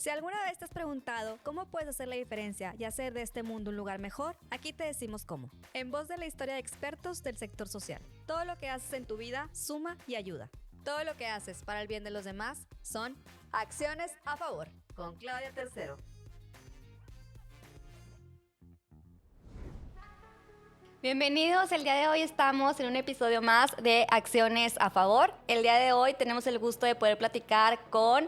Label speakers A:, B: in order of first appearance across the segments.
A: Si alguna vez te has preguntado cómo puedes hacer la diferencia y hacer de este mundo un lugar mejor, aquí te decimos cómo. En voz de la historia de expertos del sector social. Todo lo que haces en tu vida suma y ayuda. Todo lo que haces para el bien de los demás son acciones a favor. Con Claudia Tercero. Bienvenidos, el día de hoy estamos en un episodio más de Acciones a Favor. El día de hoy tenemos el gusto de poder platicar con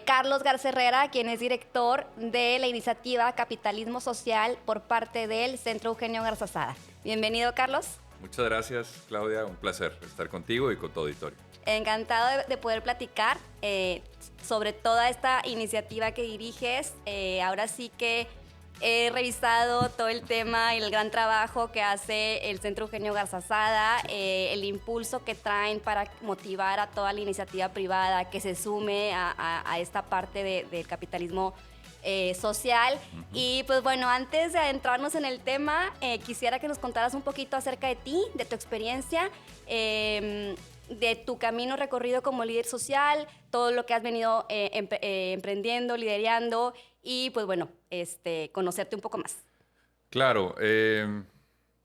A: Carlos Garza Herrera, quien es director de la iniciativa Capitalismo Social por parte del Centro Eugenio Garzazada. Bienvenido, Carlos.
B: Muchas gracias, Claudia. Un placer estar contigo y con tu auditorio.
A: Encantado de poder platicar sobre toda esta iniciativa que diriges. Ahora sí que he revisado todo el tema y el gran trabajo que hace el Centro Eugenio Garzazada, el impulso que traen para motivar a toda la iniciativa privada que se sume a esta parte del capitalismo social. Y pues bueno, antes de adentrarnos en el tema, quisiera que nos contaras un poquito acerca de ti, de tu experiencia, de tu camino recorrido como líder social, todo lo que has venido emprendiendo, liderando y pues bueno, conocerte un poco más.
B: Claro,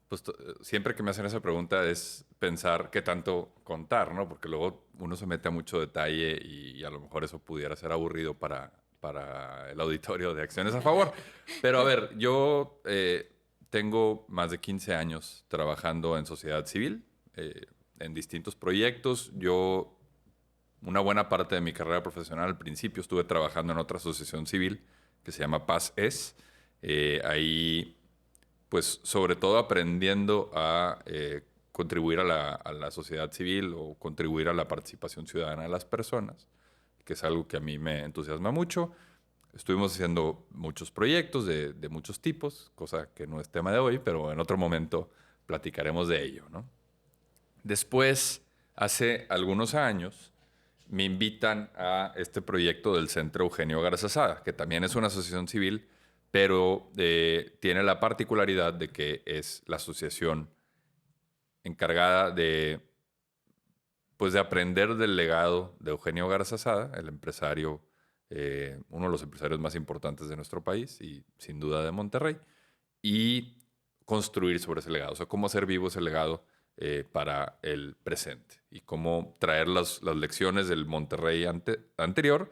B: pues siempre que me hacen esa pregunta es pensar qué tanto contar, ¿no? Porque luego uno se mete a mucho detalle y a lo mejor eso pudiera ser aburrido para el auditorio de Acciones a Favor. Pero a ver, yo tengo más de 15 años trabajando en sociedad civil, en distintos proyectos. Yo, una buena parte de mi carrera profesional, al principio estuve trabajando en otra asociación civil que se llama Paz Es. Ahí, pues, sobre todo aprendiendo a contribuir a la sociedad civil o contribuir a la participación ciudadana de las personas, que es algo que a mí me entusiasma mucho. Estuvimos haciendo muchos proyectos de muchos tipos, cosa que no es tema de hoy, pero en otro momento platicaremos de ello, ¿no? Después, hace algunos años, me invitan a este proyecto del Centro Eugenio Garzazada, que también es una asociación civil, pero tiene la particularidad de que es la asociación encargada pues de aprender del legado de Eugenio Garzazada, el empresario, uno de los empresarios más importantes de nuestro país y sin duda de Monterrey, y construir sobre ese legado, o sea, cómo hacer vivo ese legado para el presente y cómo traer las lecciones del Monterrey anterior,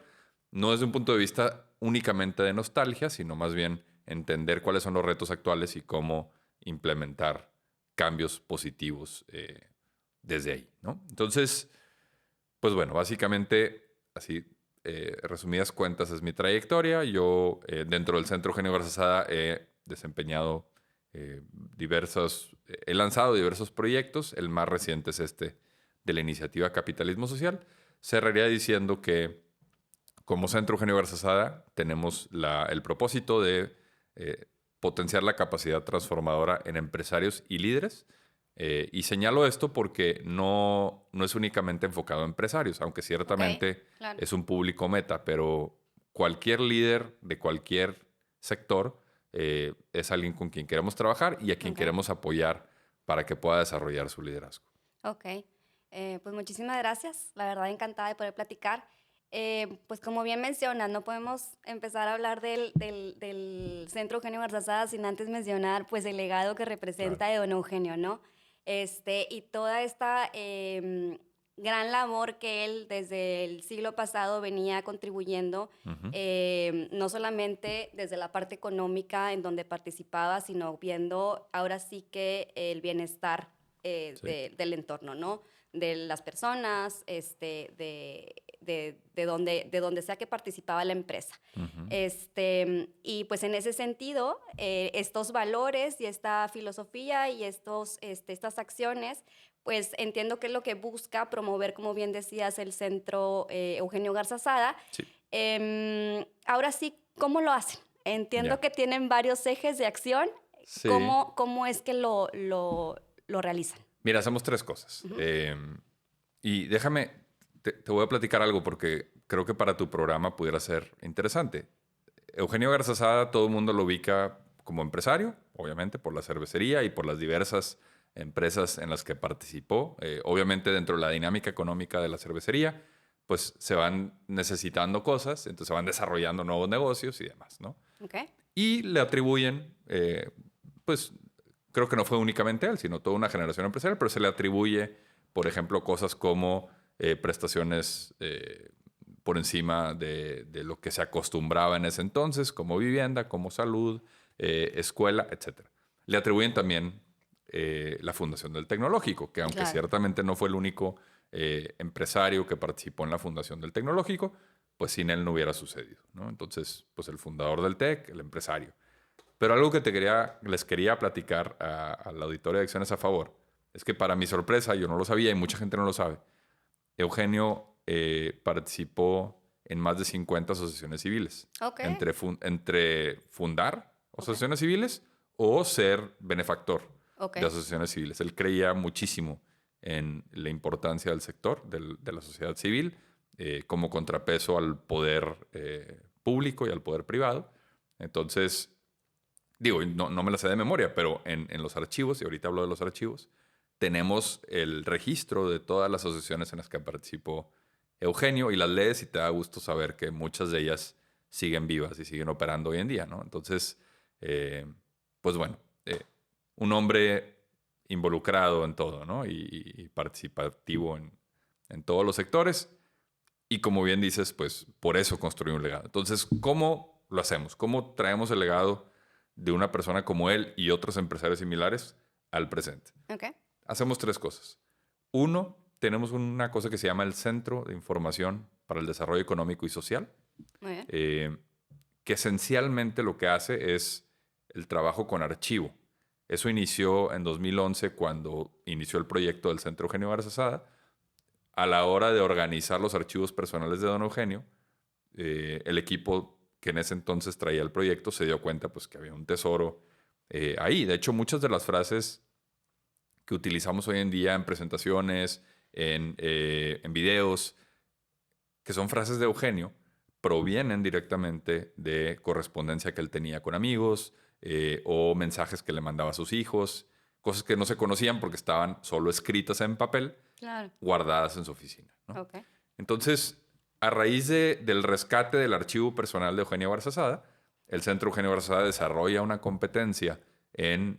B: no desde un punto de vista únicamente de nostalgia, sino más bien entender cuáles son los retos actuales y cómo implementar cambios positivos desde ahí, ¿no? Entonces, pues bueno, básicamente, así, resumidas cuentas, es mi trayectoria. Yo, dentro del Centro Eugenio Garzazada, he desempeñado he lanzado diversos proyectos. El más reciente es este de la iniciativa Capitalismo Social. Cerraría diciendo que como Centro Eugenio Garzazada tenemos el propósito de potenciar la capacidad transformadora en empresarios y líderes. Y señalo esto porque no es únicamente enfocado a empresarios, aunque ciertamente
A: claro,
B: es un público meta, pero cualquier líder de cualquier sector es alguien con quien queremos trabajar y a quien queremos apoyar para que pueda desarrollar su liderazgo.
A: Ok, pues muchísimas gracias, la verdad encantada de poder platicar. Pues como bien mencionas, no podemos empezar a hablar del Centro Eugenio Garzazada sin antes mencionar pues el legado que representa de don Eugenio, ¿no? Y toda esta gran labor que él desde el siglo pasado venía contribuyendo, no solamente desde la parte económica en donde participaba, sino viendo ahora sí que el bienestar del entorno, ¿no? De las personas, de donde sea que participaba la empresa. Y pues en ese sentido, estos valores y esta filosofía y estas acciones, pues entiendo que es lo que busca promover, como bien decías, el Centro Eugenio Garzazada.
B: Sí.
A: Ahora sí, ¿cómo lo hacen? Entiendo que tienen varios ejes de acción.
B: Sí.
A: ¿Cómo es que lo realizan?
B: Mira, hacemos tres cosas. Y déjame, te voy a platicar algo porque creo que para tu programa pudiera ser interesante. Eugenio Garzazada, todo el mundo lo ubica como empresario, obviamente, por la cervecería y por las diversas empresas en las que participó. Obviamente, dentro de la dinámica económica de la cervecería, pues se van necesitando cosas, entonces se van desarrollando nuevos negocios y demás, ¿no?
A: Ok.
B: Y le atribuyen, pues creo que no fue únicamente él, sino toda una generación empresarial, pero se le atribuye, por ejemplo, cosas como prestaciones por encima de lo que se acostumbraba en ese entonces, como vivienda, como salud, escuela, etc. Le atribuyen también la fundación del Tecnológico, que aunque
A: Claro.
B: ciertamente no fue el único empresario que participó en la fundación del Tecnológico, pues sin él no hubiera sucedido, ¿no? Entonces, pues el fundador del TEC, el empresario. Pero algo que les quería platicar al auditorio de Acciones a Favor es que para mi sorpresa, yo no lo sabía y mucha gente no lo sabe, Eugenio participó en más de 50 asociaciones civiles,
A: Ok.
B: entre fundar
A: Ok.
B: asociaciones civiles o ser benefactor
A: Ok.
B: de asociaciones civiles. Él creía muchísimo en la importancia del sector, de la sociedad civil, como contrapeso al poder público y al poder privado. Entonces, digo, no me la sé de memoria, pero en los archivos, y ahorita hablo de los archivos, tenemos el registro de todas las asociaciones en las que participó Eugenio y las lees y te da gusto saber que muchas de ellas siguen vivas y siguen operando hoy en día, ¿no? Entonces, eh, pues bueno, un hombre involucrado en todo, ¿no? Y participativo en todos los sectores. Y como bien dices, pues por eso construir un legado. Entonces, ¿cómo lo hacemos? ¿Cómo traemos el legado de una persona como él y otros empresarios similares al presente?
A: Ok.
B: Hacemos tres cosas. Uno, tenemos una cosa que se llama el Centro de Información para el Desarrollo Económico y Social,
A: Muy bien.
B: eh, que esencialmente lo que hace es el trabajo con archivo. Eso inició en 2011 cuando inició el proyecto del Centro Eugenio Garzazada. A la hora de organizar los archivos personales de don Eugenio, el equipo que en ese entonces traía el proyecto se dio cuenta pues, que había un tesoro ahí. De hecho, muchas de las frases que utilizamos hoy en día en presentaciones, en videos, que son frases de Eugenio, provienen directamente de correspondencia que él tenía con amigos o mensajes que le mandaba a sus hijos, cosas que no se conocían porque estaban solo escritas en papel,
A: Claro.
B: guardadas en su oficina, ¿no?
A: Ok.
B: Entonces, a raíz del rescate del archivo personal de Eugenio Garzazada, el Centro Eugenio Garzazada desarrolla una competencia en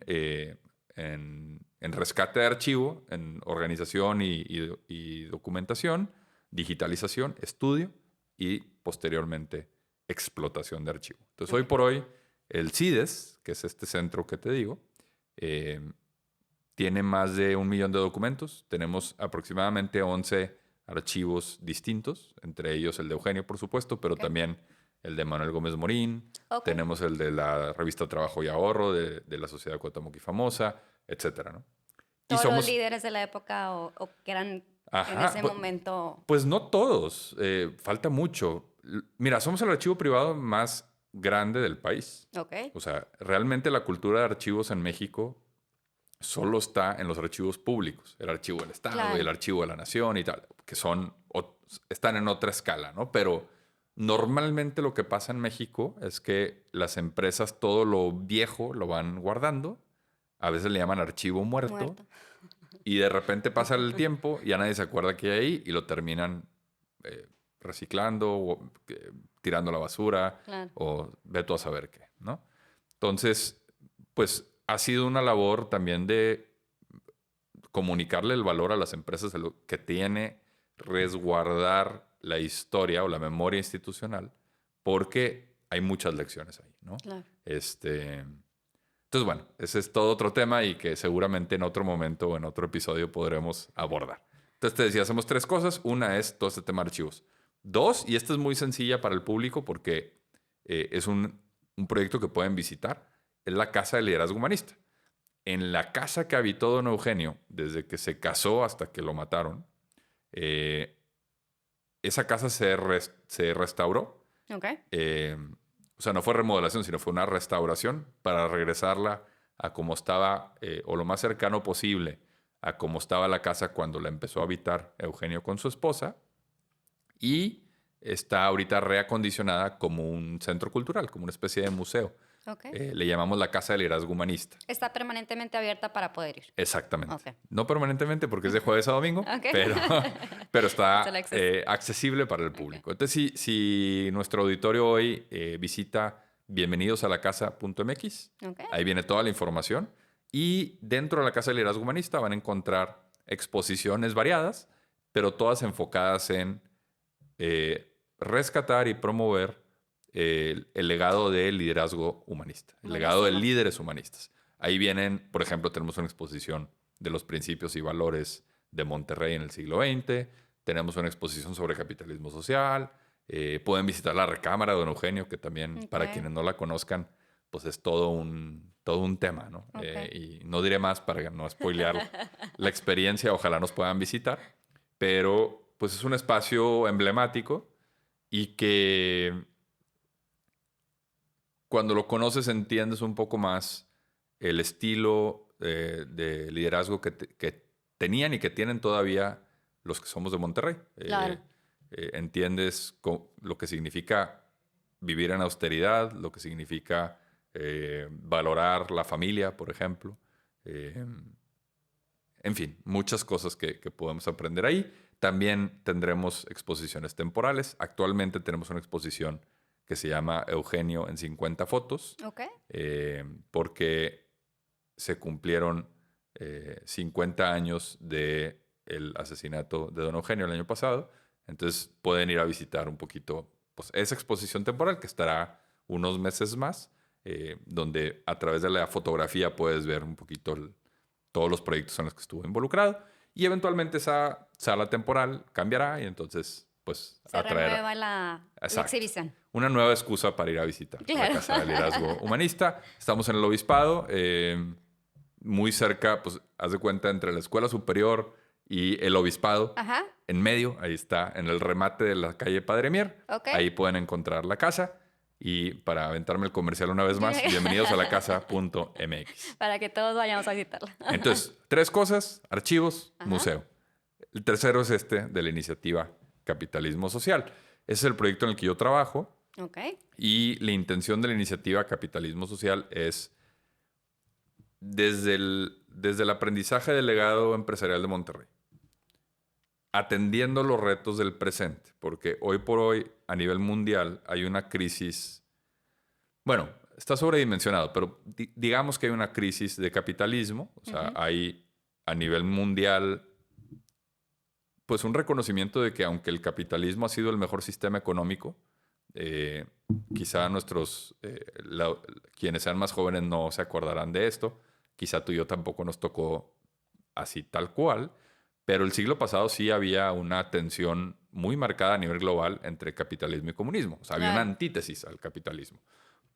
B: rescate de archivo, en organización y documentación, digitalización, estudio y posteriormente explotación de archivo. Entonces, hoy
A: Ok.
B: por hoy, el CIDES, que es este centro que te digo, eh, tiene más de 1 millón de documentos. Tenemos aproximadamente 11 archivos distintos, entre ellos el de Eugenio, por supuesto, pero
A: Ok.
B: también el de Manuel Gómez Morín.
A: Ok.
B: Tenemos el de la revista Trabajo y Ahorro, de la Sociedad Cuauhtémoc y Famosa, etcétera, ¿no? Y
A: Todos los
B: somos,
A: líderes de la época o que eran en
B: ajá,
A: ese momento.
B: pues no todos, falta mucho. Mira, somos el archivo privado más grande del país.
A: Ok.
B: O sea, realmente la cultura de archivos en México solo está en los archivos públicos, el archivo del Estado y el
A: Claro.
B: archivo de la Nación y tal, que están en otra escala, ¿no? Pero normalmente lo que pasa en México es que las empresas todo lo viejo lo van guardando, a veces le llaman archivo muerto,
A: Muerto.
B: y de repente pasa el tiempo y ya nadie se acuerda que hay ahí y lo terminan eh, reciclando o tirando a la basura
A: Claro.
B: o ve tú a saber qué, ¿no? Entonces, pues ha sido una labor también de comunicarle el valor a las empresas de lo que tiene resguardar la historia o la memoria institucional, porque hay muchas lecciones ahí, ¿no?
A: Claro.
B: Entonces, bueno, ese es todo otro tema y que seguramente en otro momento o en otro episodio podremos abordar. Entonces te decía, hacemos tres cosas. Una es todo este tema de archivos. Dos, y esta es muy sencilla para el público porque es un proyecto que pueden visitar, es la Casa de Liderazgo Humanista. En la casa que habitó don Eugenio, desde que se casó hasta que lo mataron, eh, esa casa se restauró.
A: Ok.
B: Eh, o sea, no fue remodelación, sino fue una restauración para regresarla a como estaba, o lo más cercano posible a como estaba la casa cuando la empezó a habitar Eugenio con su esposa. Y está ahorita reacondicionada como un centro cultural, como una especie de museo.
A: Ok.
B: Le llamamos la Casa del Liderazgo Humanista.
A: Está permanentemente abierta para poder ir.
B: Exactamente.
A: Ok.
B: No permanentemente porque es de jueves a domingo,
A: Ok.
B: pero
A: Es
B: está
A: el acceso.
B: accesible para el
A: Ok.
B: público. Entonces, si nuestro auditorio hoy visita bienvenidosalacasa.mx,
A: Ok.
B: ahí viene toda la información. Y dentro de la Casa del Liderazgo Humanista van a encontrar exposiciones variadas, pero todas enfocadas en rescatar y promover el legado del liderazgo humanista, el legado de
A: Buenísimo.
B: líderes humanistas. Ahí vienen, por ejemplo, tenemos una exposición de los principios y valores de Monterrey en el siglo XX, tenemos una exposición sobre capitalismo social, pueden visitar la recámara de Don Eugenio, que también,
A: Ok.
B: para quienes no la conozcan, pues es todo un tema, ¿no?
A: Ok.
B: Y no diré más para no spoilear la experiencia, ojalá nos puedan visitar, pero pues es un espacio emblemático y que cuando lo conoces entiendes un poco más el estilo de liderazgo que tenían y que tienen todavía los que somos de Monterrey.
A: Claro.
B: Entiendes lo que significa vivir en austeridad, lo que significa valorar la familia, por ejemplo. Eh, en fin, muchas cosas que podemos aprender ahí. También tendremos exposiciones temporales. Actualmente tenemos una exposición que se llama Eugenio en 50 fotos,
A: Ok.
B: porque se cumplieron 50 años del asesinato de Don Eugenio el año pasado. Entonces pueden ir a visitar un poquito pues, esa exposición temporal que estará unos meses más, donde a través de la fotografía puedes ver un poquito todos los proyectos en los que estuvo involucrado. Y eventualmente esa sala temporal cambiará y entonces pues
A: Se renueva la
B: exacto,
A: exhibición.
B: una nueva excusa para ir a visitar la
A: Claro.
B: Casa del Liderazgo Humanista. Estamos en el Obispado, muy cerca, pues haz de cuenta, entre la Escuela Superior y el Obispado.
A: Ajá.
B: En medio, ahí está, en el remate de la calle Padre Mier.
A: Ok.
B: Ahí pueden encontrar la casa. Y para aventarme el comercial una vez más, bienvenidos a la casa.mx.
A: Para que todos vayamos a visitarla.
B: Entonces, 3 cosas: archivos,
A: Ajá.
B: museo. El tercero es este de la iniciativa Capitalismo Social. Ese es el proyecto en el que yo trabajo
A: Ok.
B: y la intención de la iniciativa Capitalismo Social es desde el aprendizaje del legado empresarial de Monterrey, atendiendo los retos del presente, porque hoy por hoy a nivel mundial hay una crisis, bueno, está sobredimensionado, pero digamos que hay una crisis de capitalismo, o sea,
A: Ujú.
B: hay a nivel mundial pues un reconocimiento de que aunque el capitalismo ha sido el mejor sistema económico, eh, quizá quienes sean más jóvenes no se acordarán de esto, quizá tú y yo tampoco nos tocó así tal cual, pero el siglo pasado sí había una tensión muy marcada a nivel global entre capitalismo y comunismo, o sea, había una
A: Claro.
B: antítesis al capitalismo.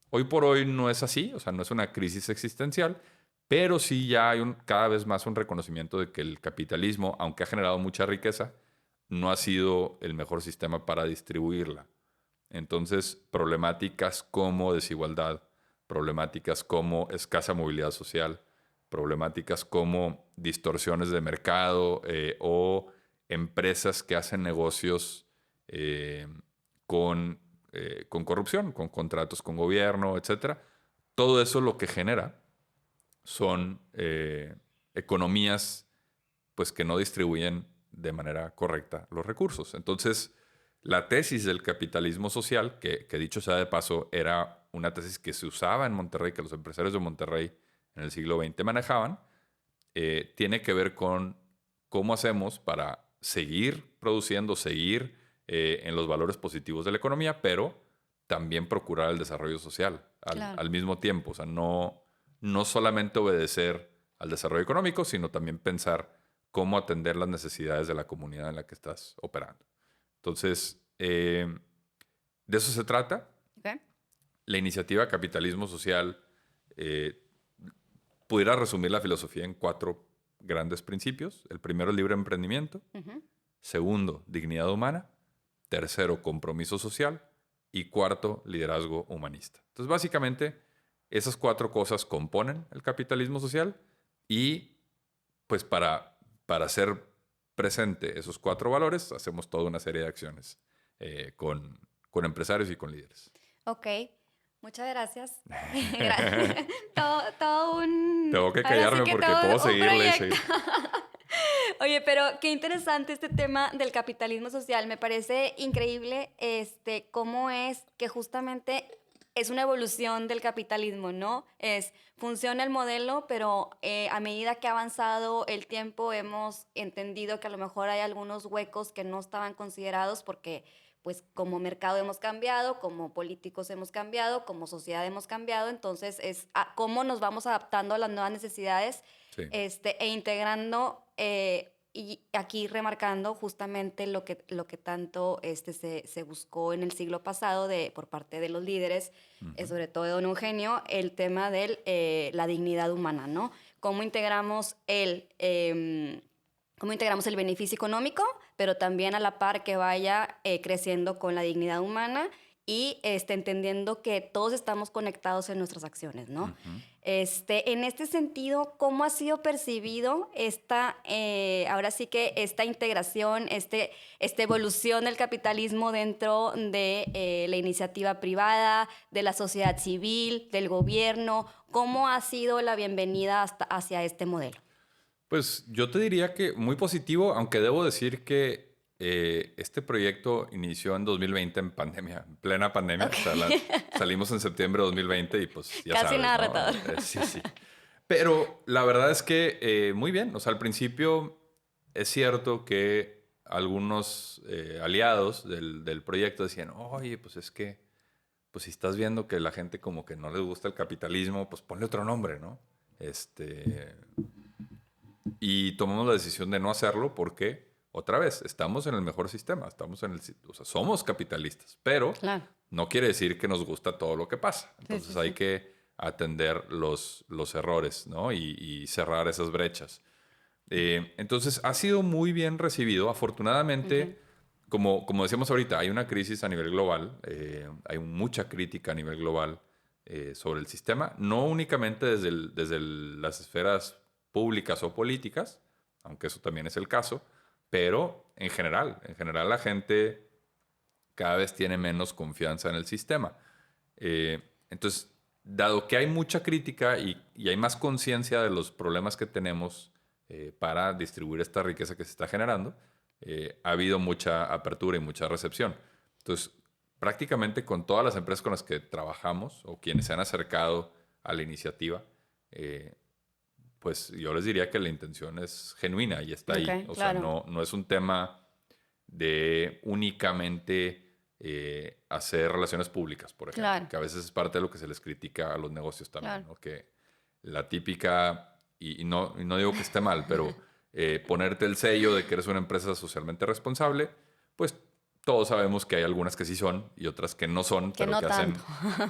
B: Hoy por hoy no es así, o sea, no es una crisis existencial, pero sí ya hay cada vez más un reconocimiento de que el capitalismo, aunque ha generado mucha riqueza, no ha sido el mejor sistema para distribuirla. Entonces, problemáticas como desigualdad, problemáticas como escasa movilidad social, problemáticas como distorsiones de mercado o empresas que hacen negocios eh, con, con corrupción, con contratos con gobierno, etcétera. Todo eso lo que genera son economías pues, que no distribuyen de manera correcta los recursos. Entonces, la tesis del capitalismo social, que dicho sea de paso, era una tesis que se usaba en Monterrey, que los empresarios de Monterrey en el siglo XX manejaban, tiene que ver con cómo hacemos para seguir produciendo, seguir en los valores positivos de la economía, pero también procurar el desarrollo social
A: Claro.
B: al mismo tiempo. O sea, no solamente obedecer al desarrollo económico, sino también pensar cómo atender las necesidades de la comunidad en la que estás operando. Entonces, de eso se trata.
A: Ok.
B: La iniciativa Capitalismo Social eh, pudiera resumir la filosofía en 4 grandes principios. El primero, libre emprendimiento.
A: Ujú.
B: Segundo, dignidad humana. Tercero, compromiso social. Y cuarto, liderazgo humanista. Entonces, básicamente, esas 4 cosas componen el capitalismo social y, pues, para hacer presente esos 4 valores, hacemos toda una serie de acciones con empresarios y con líderes.
A: Ok. Muchas gracias. Todo un...
B: Tengo que
A: ahora sí
B: callarme
A: que
B: porque
A: todo
B: puedo
A: un
B: seguirle y
A: proyecto.
B: seguir.
A: Oye, pero qué interesante este tema del capitalismo social. Me parece increíble cómo es que justamente es una evolución del capitalismo, ¿no? Funciona el modelo, pero a medida que ha avanzado el tiempo hemos entendido que a lo mejor hay algunos huecos que no estaban considerados porque pues como mercado hemos cambiado, como políticos hemos cambiado, como sociedad hemos cambiado, entonces es cómo nos vamos adaptando a las nuevas necesidades
B: Sí.
A: e integrando y aquí remarcando justamente lo que tanto se buscó en el siglo pasado por parte de los líderes,
B: Ujú.
A: sobre todo de don Eugenio, el tema de la dignidad humana, ¿no? Cómo integramos cómo integramos el beneficio económico, pero también a la par que vaya creciendo con la dignidad humana y entendiendo que todos estamos conectados en nuestras acciones, ¿no?
B: Ujú.
A: En este sentido, ¿cómo ha sido percibido ahora sí que esta integración, esta evolución del capitalismo dentro de la iniciativa privada, de la sociedad civil, del gobierno? ¿Cómo ha sido la bienvenida hacia este modelo?
B: Pues yo te diría que muy positivo, aunque debo decir que este proyecto inició en 2020 en pandemia, en plena pandemia.
A: Ok.
B: O sea, salimos en septiembre de 2020 y pues ya
A: Casi
B: sabes,
A: nada
B: ¿no?
A: retador.
B: Sí, sí. Pero la verdad es que muy bien. O sea, al principio es cierto que algunos aliados del proyecto decían, oye, pues es que, pues si estás viendo que la gente como que no les gusta el capitalismo, pues ponle otro nombre, ¿no? Y tomamos la decisión de no hacerlo porque, otra vez, estamos en el mejor sistema, o sea, somos capitalistas, pero
A: Claro.
B: no quiere decir que nos gusta todo lo que pasa.
A: Sí, sí,
B: Entonces hay
A: sí.
B: que atender los errores, ¿no? Y cerrar esas brechas. Entonces ha sido muy bien recibido.
A: Ok.
B: Afortunadamente, como decíamos ahorita, hay una crisis a nivel global, hay mucha crítica a nivel global sobre el sistema, no únicamente desde las esferas públicas o políticas, aunque eso también es el caso, pero en general la gente cada vez tiene menos confianza en el sistema. Entonces, dado que hay mucha crítica y hay más conciencia de los problemas que tenemos para distribuir esta riqueza que se está generando, ha habido mucha apertura y mucha recepción. Entonces, prácticamente con todas las empresas con las que trabajamos o quienes se han acercado a la iniciativa, eh, pues yo les diría que la intención es genuina y está ahí.
A: Ok,
B: O sea,
A: claro.
B: no es un tema de únicamente hacer relaciones públicas, por ejemplo,
A: Claro,
B: que a veces es parte de lo que se les critica a los negocios también,
A: claro.
B: ¿no? Que la típica, y no digo que esté mal, pero ponerte el sello de que eres una empresa socialmente responsable, pues todos sabemos que hay algunas que sí son y otras que no son,
A: Que no tanto.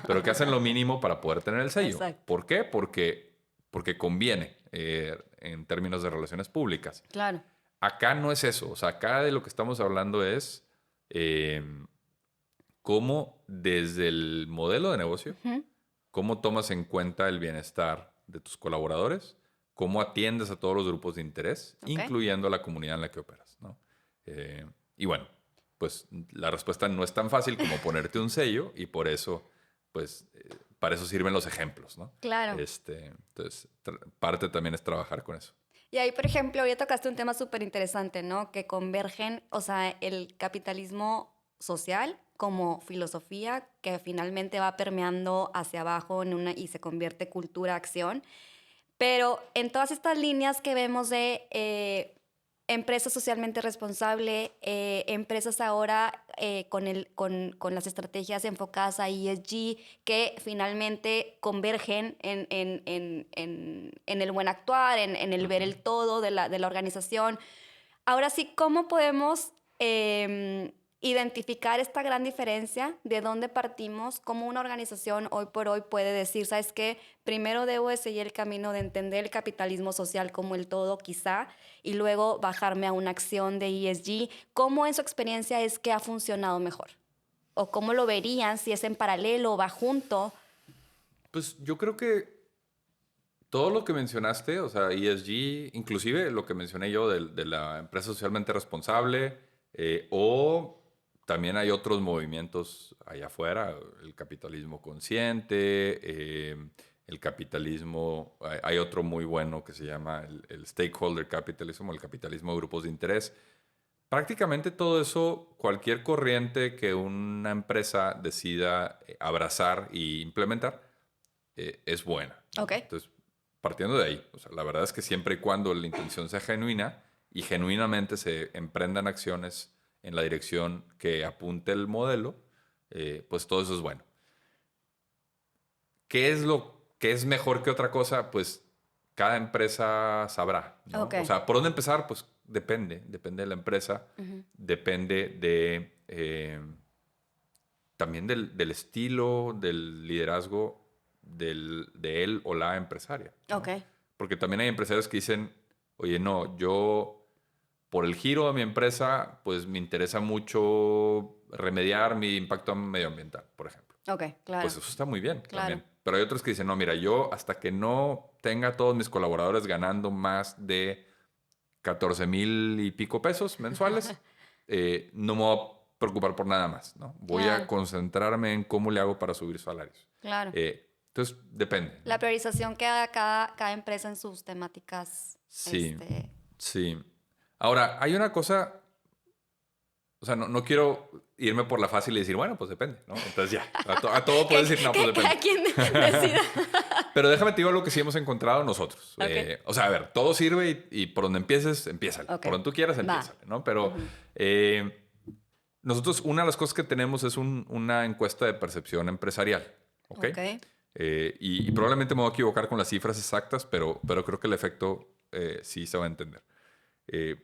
B: pero que hacen lo mínimo para poder tener el sello.
A: Exacto.
B: ¿Por qué? Porque conviene en términos de relaciones públicas.
A: Claro.
B: Acá no es eso. O sea, acá de lo que estamos hablando es eh, cómo desde el modelo de negocio,
A: Ujú.
B: cómo tomas en cuenta el bienestar de tus colaboradores, cómo atiendes a todos los grupos de interés,
A: Ok.
B: incluyendo a la comunidad en la que operas, ¿no? Y bueno, pues la respuesta no es tan fácil como ponerte un sello y por eso, pues, para eso sirven los ejemplos, ¿no?
A: Claro.
B: Entonces, parte también es trabajar con eso.
A: Y ahí, por ejemplo, ya tocaste un tema súper interesante, ¿no? Que convergen, o sea, el capitalismo social como filosofía que finalmente va permeando hacia abajo y se convierte cultura-acción. Pero en todas estas líneas que vemos de empresa socialmente responsable, empresas ahora con las estrategias enfocadas a ESG que finalmente convergen en el buen actuar, en el ver
B: Ujú.
A: el todo de la organización. Ahora sí, ¿cómo podemos identificar esta gran diferencia de dónde partimos? ¿Cómo una organización hoy por hoy puede decir, sabes qué, primero debo de seguir el camino de entender el capitalismo social como el todo quizá y luego bajarme a una acción de ESG? ¿Cómo en su experiencia es que ha funcionado mejor? ¿O cómo lo verían si es en paralelo o va junto?
B: Pues yo creo que todo lo que mencionaste, o sea, ESG, inclusive lo que mencioné yo de la empresa socialmente responsable, o también hay otros movimientos allá afuera, el capitalismo consciente, el capitalismo, hay otro muy bueno que se llama el stakeholder capitalism, o el capitalismo de grupos de interés. Prácticamente todo eso, cualquier corriente que una empresa decida abrazar e implementar, es buena, ¿no?
A: Ok.
B: Entonces, partiendo de ahí, o sea, la verdad es que siempre y cuando la intención sea genuina y genuinamente se emprendan acciones en la dirección que apunte el modelo, pues todo eso es bueno. ¿Qué es lo que es mejor que otra cosa? Pues cada empresa sabrá, ¿no?
A: Ok.
B: O sea, ¿por dónde empezar? Pues depende de la empresa,
A: Ujú.
B: depende de también del estilo, del liderazgo de él o la empresaria, ¿no?
A: Ok.
B: Porque también hay empresarios que dicen, oye, no, yo por el giro de mi empresa, pues me interesa mucho remediar mi impacto medioambiental, por ejemplo.
A: Ok,
B: Pues
A: claro.
B: eso está muy bien
A: Claro.
B: también. Pero hay otros que dicen, no, mira, yo hasta que no tenga a todos mis colaboradores ganando más de 14,000 y pico pesos mensuales, no me voy a preocupar por nada más, ¿no? Voy a
A: Claro.
B: concentrarme en cómo le hago para subir salarios.
A: Claro.
B: Entonces, depende,
A: La
B: ¿no?
A: priorización que haga cada empresa en sus temáticas,
B: Sí, sí. Ahora, hay una cosa, o sea, no quiero irme por la fácil y decir, bueno, pues depende, ¿no? Entonces ya, a todo puedes decir, no, pues
A: que
B: depende.
A: cada quien decida.
B: Pero déjame te digo algo que sí hemos encontrado nosotros.
A: Ok.
B: O sea, a ver, todo sirve y por donde empieces, empiézale.
A: Ok.
B: Por donde tú quieras,
A: Va.
B: empiézale, ¿no? Pero
A: Ujú.
B: nosotros, una de las cosas que tenemos es una encuesta de percepción empresarial, ¿ok?
A: Ok.
B: Y probablemente me voy a equivocar con las cifras exactas, pero creo que el efecto sí se va a entender. Eh,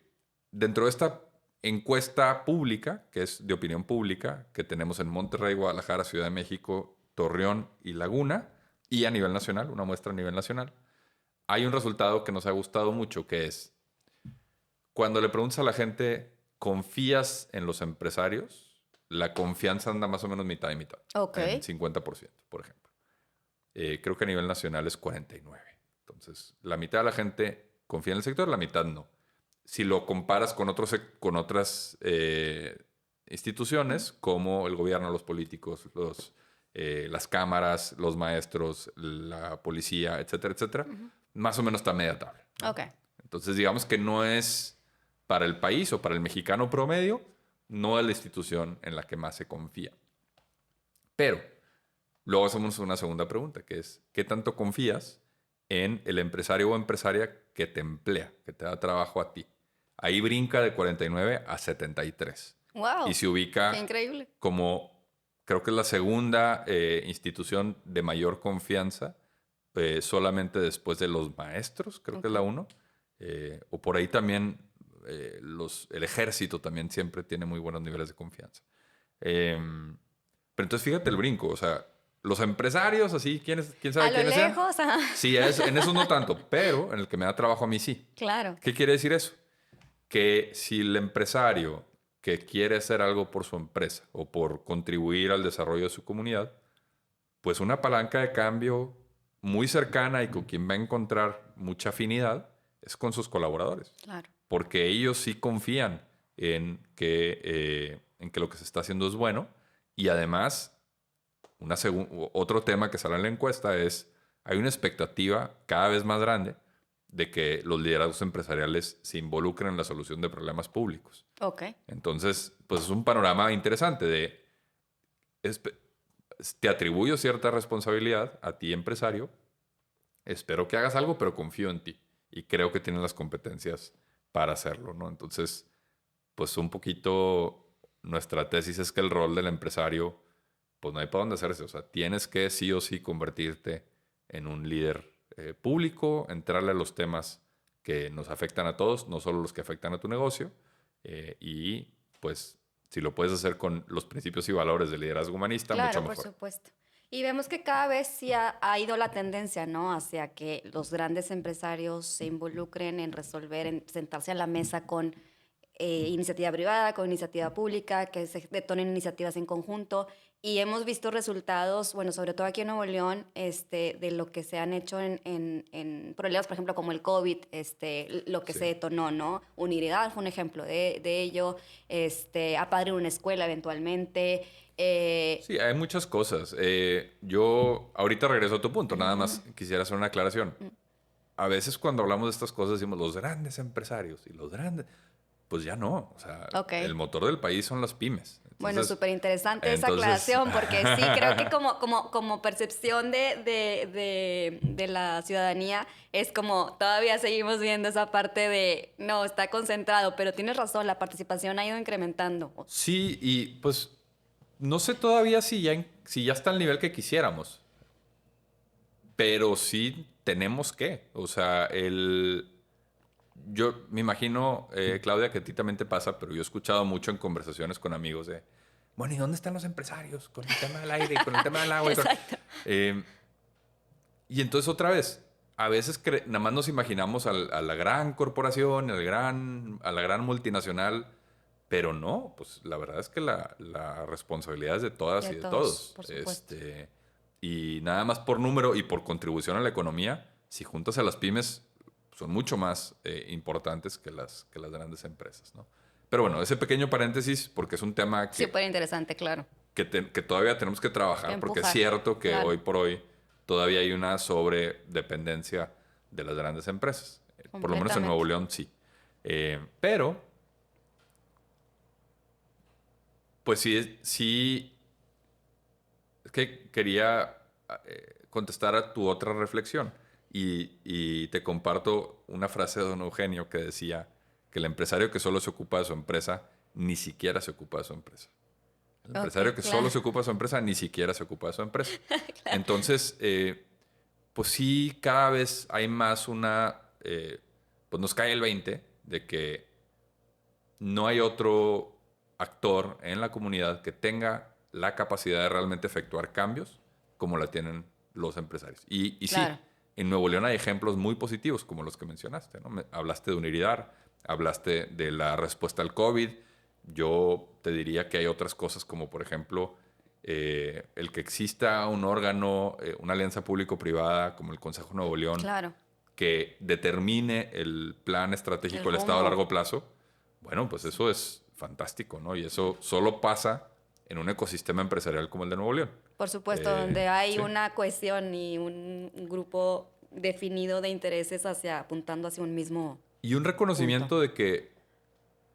B: Dentro de esta encuesta pública, que es de opinión pública, que tenemos en Monterrey, Guadalajara, Ciudad de México, Torreón y Laguna, y a nivel nacional, una muestra a nivel nacional, hay un resultado que nos ha gustado mucho, que es cuando le preguntas a la gente, ¿confías en los empresarios? La confianza anda más o menos mitad y mitad,
A: Ok.
B: en 50%, por ejemplo. Creo que a nivel nacional es 49%. Entonces, la mitad de la gente confía en el sector, la mitad no. Si lo comparas con con otras instituciones, como el gobierno, los políticos, las cámaras, los maestros, la policía, etcétera, etcétera,
A: Ujú.
B: más o menos está media tabla, ¿no?
A: Ok.
B: Entonces, digamos que no es para el país o para el mexicano promedio, no es la institución en la que más se confía. Pero luego hacemos una segunda pregunta, que es, ¿qué tanto confías en el empresario o empresaria que te emplea, que te da trabajo a ti? Ahí brinca de 49 a 73. Y
A: Wow.
B: se
A: Qué
B: ubica
A: increíble.
B: como, creo que es la segunda institución de mayor confianza, solamente después de los maestros, creo que es
A: Ok.
B: la uno. O por ahí también el ejército también siempre tiene muy buenos niveles de confianza. Pero entonces fíjate el brinco, o sea, los empresarios, así, quién
A: A
B: sabe
A: lo
B: quiénes sean.
A: lejos, ajá.
B: Sí, en eso no tanto, pero en el que me da trabajo a mí sí.
A: Claro.
B: ¿Qué quiere decir eso? Que si el empresario que quiere hacer algo por su empresa o por contribuir al desarrollo de su comunidad, pues una palanca de cambio muy cercana y con quien va a encontrar mucha afinidad es con sus colaboradores.
A: Claro.
B: Porque ellos sí confían en que lo que se está haciendo es bueno y además otro tema que sale en la encuesta es, hay una expectativa cada vez más grande de que los liderazgos empresariales se involucren en la solución de problemas públicos.
A: Ok.
B: Entonces, pues es un panorama interesante espe- te atribuyo cierta responsabilidad a ti, empresario. Espero que hagas algo, pero confío en ti y creo que tienes las competencias para hacerlo, ¿no? Entonces, pues un poquito nuestra tesis es que el rol del empresario pues no hay para dónde hacerse. O sea, tienes que sí o sí convertirte en un líder público, entrarle a los temas que nos afectan a todos, no solo los que afectan a tu negocio. Y pues si lo puedes hacer con los principios y valores del liderazgo humanista, mucho
A: Claro, por
B: mejor.
A: supuesto. Y vemos que cada vez sí ha ido la tendencia, ¿no? Hacia que los grandes empresarios se involucren en resolver, en sentarse a la mesa con iniciativa privada, con iniciativa pública, que se detonen iniciativas en conjunto. Y hemos visto resultados, bueno, sobre todo aquí en Nuevo León, de lo que se han hecho en problemas, por ejemplo, como el COVID, lo que
B: Sí.
A: se detonó, ¿no? Unidad fue un ejemplo de ello, apadrinar una escuela eventualmente.
B: Sí, hay muchas cosas. Yo ahorita regreso a tu punto, nada
A: Ujú,
B: más quisiera hacer una aclaración.
A: mm,
B: A veces cuando hablamos de estas cosas decimos los grandes empresarios y los grandes, pues ya no. O sea,
A: ok.
B: el motor del país son las pymes.
A: Bueno,
B: Entonces,
A: súper interesante esa
B: entonces,
A: aclaración, porque sí, creo que como percepción de la ciudadanía es como todavía seguimos viendo esa parte de, no, está concentrado, pero tienes razón, la participación ha ido incrementando.
B: sí, y pues no sé todavía si ya está al nivel que quisiéramos, pero sí tenemos que. O sea, yo me imagino, Claudia, que a ti también te pasa, pero yo he escuchado mucho en conversaciones con amigos de, bueno, ¿y dónde están los empresarios con el tema del aire y con el tema del agua?
A: Exacto.
B: Eh, y entonces otra vez, a veces nada más nos imaginamos a la gran corporación, a la gran multinacional, pero no, pues la verdad es que la responsabilidad es de todas
A: De
B: y de
A: todos,
B: todos.
A: por supuesto.
B: Y nada más por número y por contribución a la economía, si juntas a las pymes, son mucho más importantes que las grandes empresas, ¿no? Pero bueno, ese pequeño paréntesis, porque es un tema
A: Súper interesante, claro.
B: que todavía tenemos que
A: Que
B: trabajar, porque es
A: empujar,
B: cierto que
A: claro,
B: hoy por hoy todavía hay una sobredependencia de las grandes empresas. Por lo menos en Nuevo
A: completamente.
B: León sí. Pero, pues sí, es que quería contestar a tu otra reflexión y te comparto una frase de don Eugenio que decía que el empresario que solo se ocupa de su empresa ni siquiera se ocupa de su empresa. El
A: Ok,
B: empresario que
A: claro,
B: solo se ocupa de su empresa ni siquiera se ocupa de su empresa.
A: claro.
B: Entonces, pues sí, cada vez hay más pues nos cae el 20 de que no hay otro actor en la comunidad que tenga la capacidad de realmente efectuar cambios como la tienen los empresarios. Y sí,
A: Claro.
B: en Nuevo León hay ejemplos muy positivos como los que mencionaste, ¿no? Hablaste de Uniridad, hablaste de la respuesta al COVID. Yo te diría que hay otras cosas como, por ejemplo, el que exista un órgano, una alianza público-privada como el Consejo Nuevo León,
A: Claro,
B: que determine el plan
A: el
B: estratégico del Estado a
A: rumbo.
B: largo plazo, bueno, pues
A: Sí.
B: eso es fantástico, ¿no? Y eso solo pasa en un ecosistema empresarial como el de Nuevo León.
A: Por supuesto, donde hay
B: Sí.
A: una cohesión y un grupo definido de intereses apuntando hacia un mismo
B: Y un
A: punto.
B: reconocimiento de que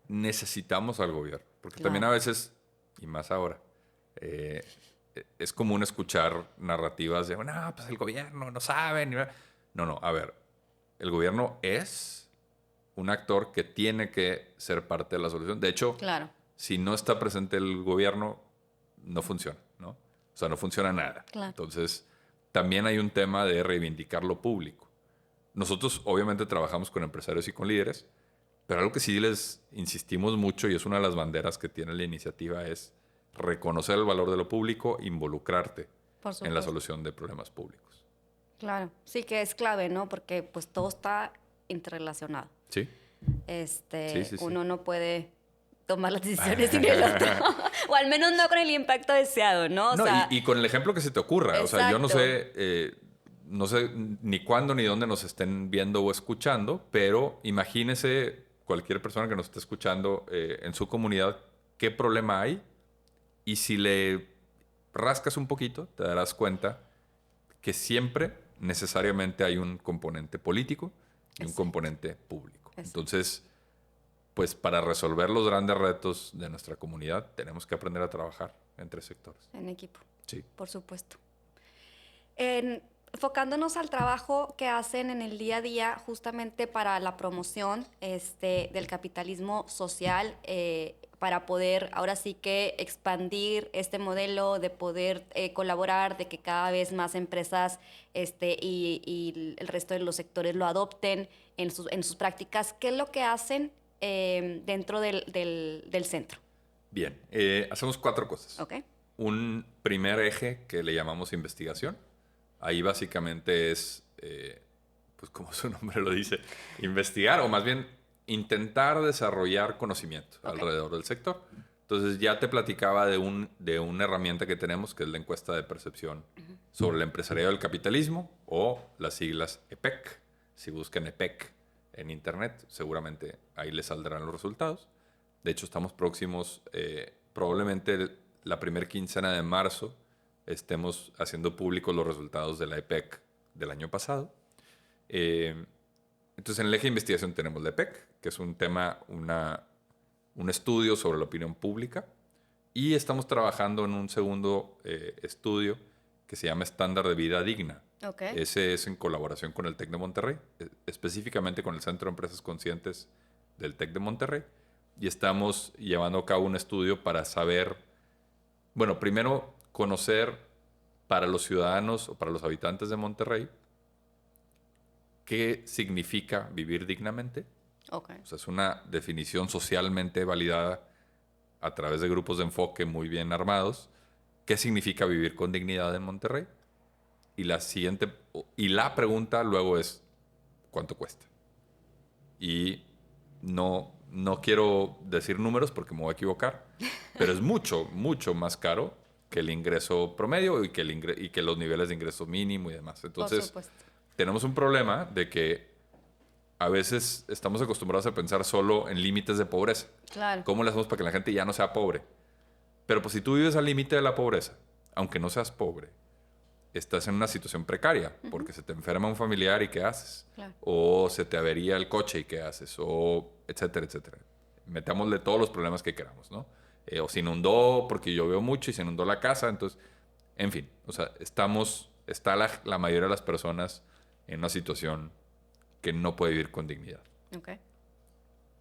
B: necesitamos al gobierno, porque también a
A: Claro,
B: veces, y más ahora, eh, es común escuchar narrativas de, no, pues el gobierno no sabe. No, no, a ver, el gobierno es un actor que tiene que ser parte de la solución. De hecho,
A: claro,
B: si no está presente el gobierno, no funciona, ¿no? O sea, no funciona nada.
A: claro.
B: Entonces, también hay un tema de reivindicar lo público. Nosotros obviamente trabajamos con empresarios y con líderes, pero algo que sí les insistimos mucho y es una de las banderas que tiene la iniciativa es reconocer el valor de lo público, involucrarte
A: Por
B: en la
A: supuesto.
B: solución de problemas públicos.
A: Claro. Sí que es clave, ¿no? Porque pues todo está interrelacionado.
B: ¿Sí? Sí, sí, sí.
A: Uno no puede tomar las decisiones sin el otro. O al menos no con el impacto deseado, ¿no? O
B: No,
A: sea,
B: y con el ejemplo que se te ocurra. O sea, yo
A: exacto.
B: no sé ni cuándo ni dónde nos estén viendo o escuchando, pero imagínese cualquier persona que nos esté escuchando en su comunidad qué problema hay y si le rascas un poquito, te darás cuenta que siempre necesariamente hay un componente político y un
A: Exacto.
B: componente público.
A: Exacto.
B: Entonces, pues para resolver los grandes retos de nuestra comunidad tenemos que aprender a trabajar entre sectores.
A: En equipo,
B: Sí.
A: por supuesto. Enfocándonos al trabajo que hacen en el día a día justamente para la promoción del capitalismo social, para poder ahora sí que expandir este modelo, de poder colaborar, de que cada vez más empresas y el resto de los sectores lo adopten en sus prácticas. ¿Qué es lo que hacen dentro del centro?
B: Bien, hacemos 4 cosas.
A: ¿Ok?
B: Un primer eje que le llamamos investigación. Ahí básicamente es, pues como su nombre lo dice, investigar o más bien intentar desarrollar conocimiento
A: Ok.
B: alrededor del sector. Entonces ya te platicaba de una herramienta que tenemos, que es la encuesta de percepción sobre el empresariado del capitalismo, o las siglas EPEC. Si buscan EPEC en internet, seguramente ahí les saldrán los resultados. De hecho, estamos próximos, probablemente la primera quincena de marzo, estemos haciendo públicos los resultados de la EPEC del año pasado. Entonces, en el eje de investigación tenemos la EPEC, que es un tema, un estudio sobre la opinión pública. Y estamos trabajando en un segundo estudio que se llama Estándar de Vida Digna.
A: Okay.
B: Ese es en colaboración con el TEC de Monterrey, específicamente con el Centro de Empresas Conscientes del TEC de Monterrey. Y estamos llevando a cabo un estudio para saber, bueno, primero conocer para los ciudadanos o para los habitantes de Monterrey qué significa vivir dignamente.
A: Okay.
B: O sea, es una definición socialmente validada a través de grupos de enfoque muy bien armados. ¿Qué significa vivir con dignidad en Monterrey? Y la pregunta luego es, ¿cuánto cuesta? Y no quiero decir números porque me voy a equivocar, pero es mucho, mucho más caro que el ingreso promedio y que los niveles de ingreso mínimo y demás. Entonces, tenemos un problema de que a veces estamos acostumbrados a pensar solo en límites de pobreza.
A: Claro.
B: ¿Cómo le hacemos para que la gente ya no sea pobre? Pero pues si tú vives al límite de la pobreza, aunque no seas pobre, estás en una situación precaria, porque se te enferma un familiar y ¿qué haces?
A: Claro.
B: O se te avería el coche y ¿qué haces? O etcétera, etcétera. Metámosle todos los problemas que queramos, ¿no? O se inundó porque llovió mucho y se inundó la casa, entonces, en fin, o sea, está la mayoría de las personas en una situación que no puede vivir con dignidad.
A: Okay.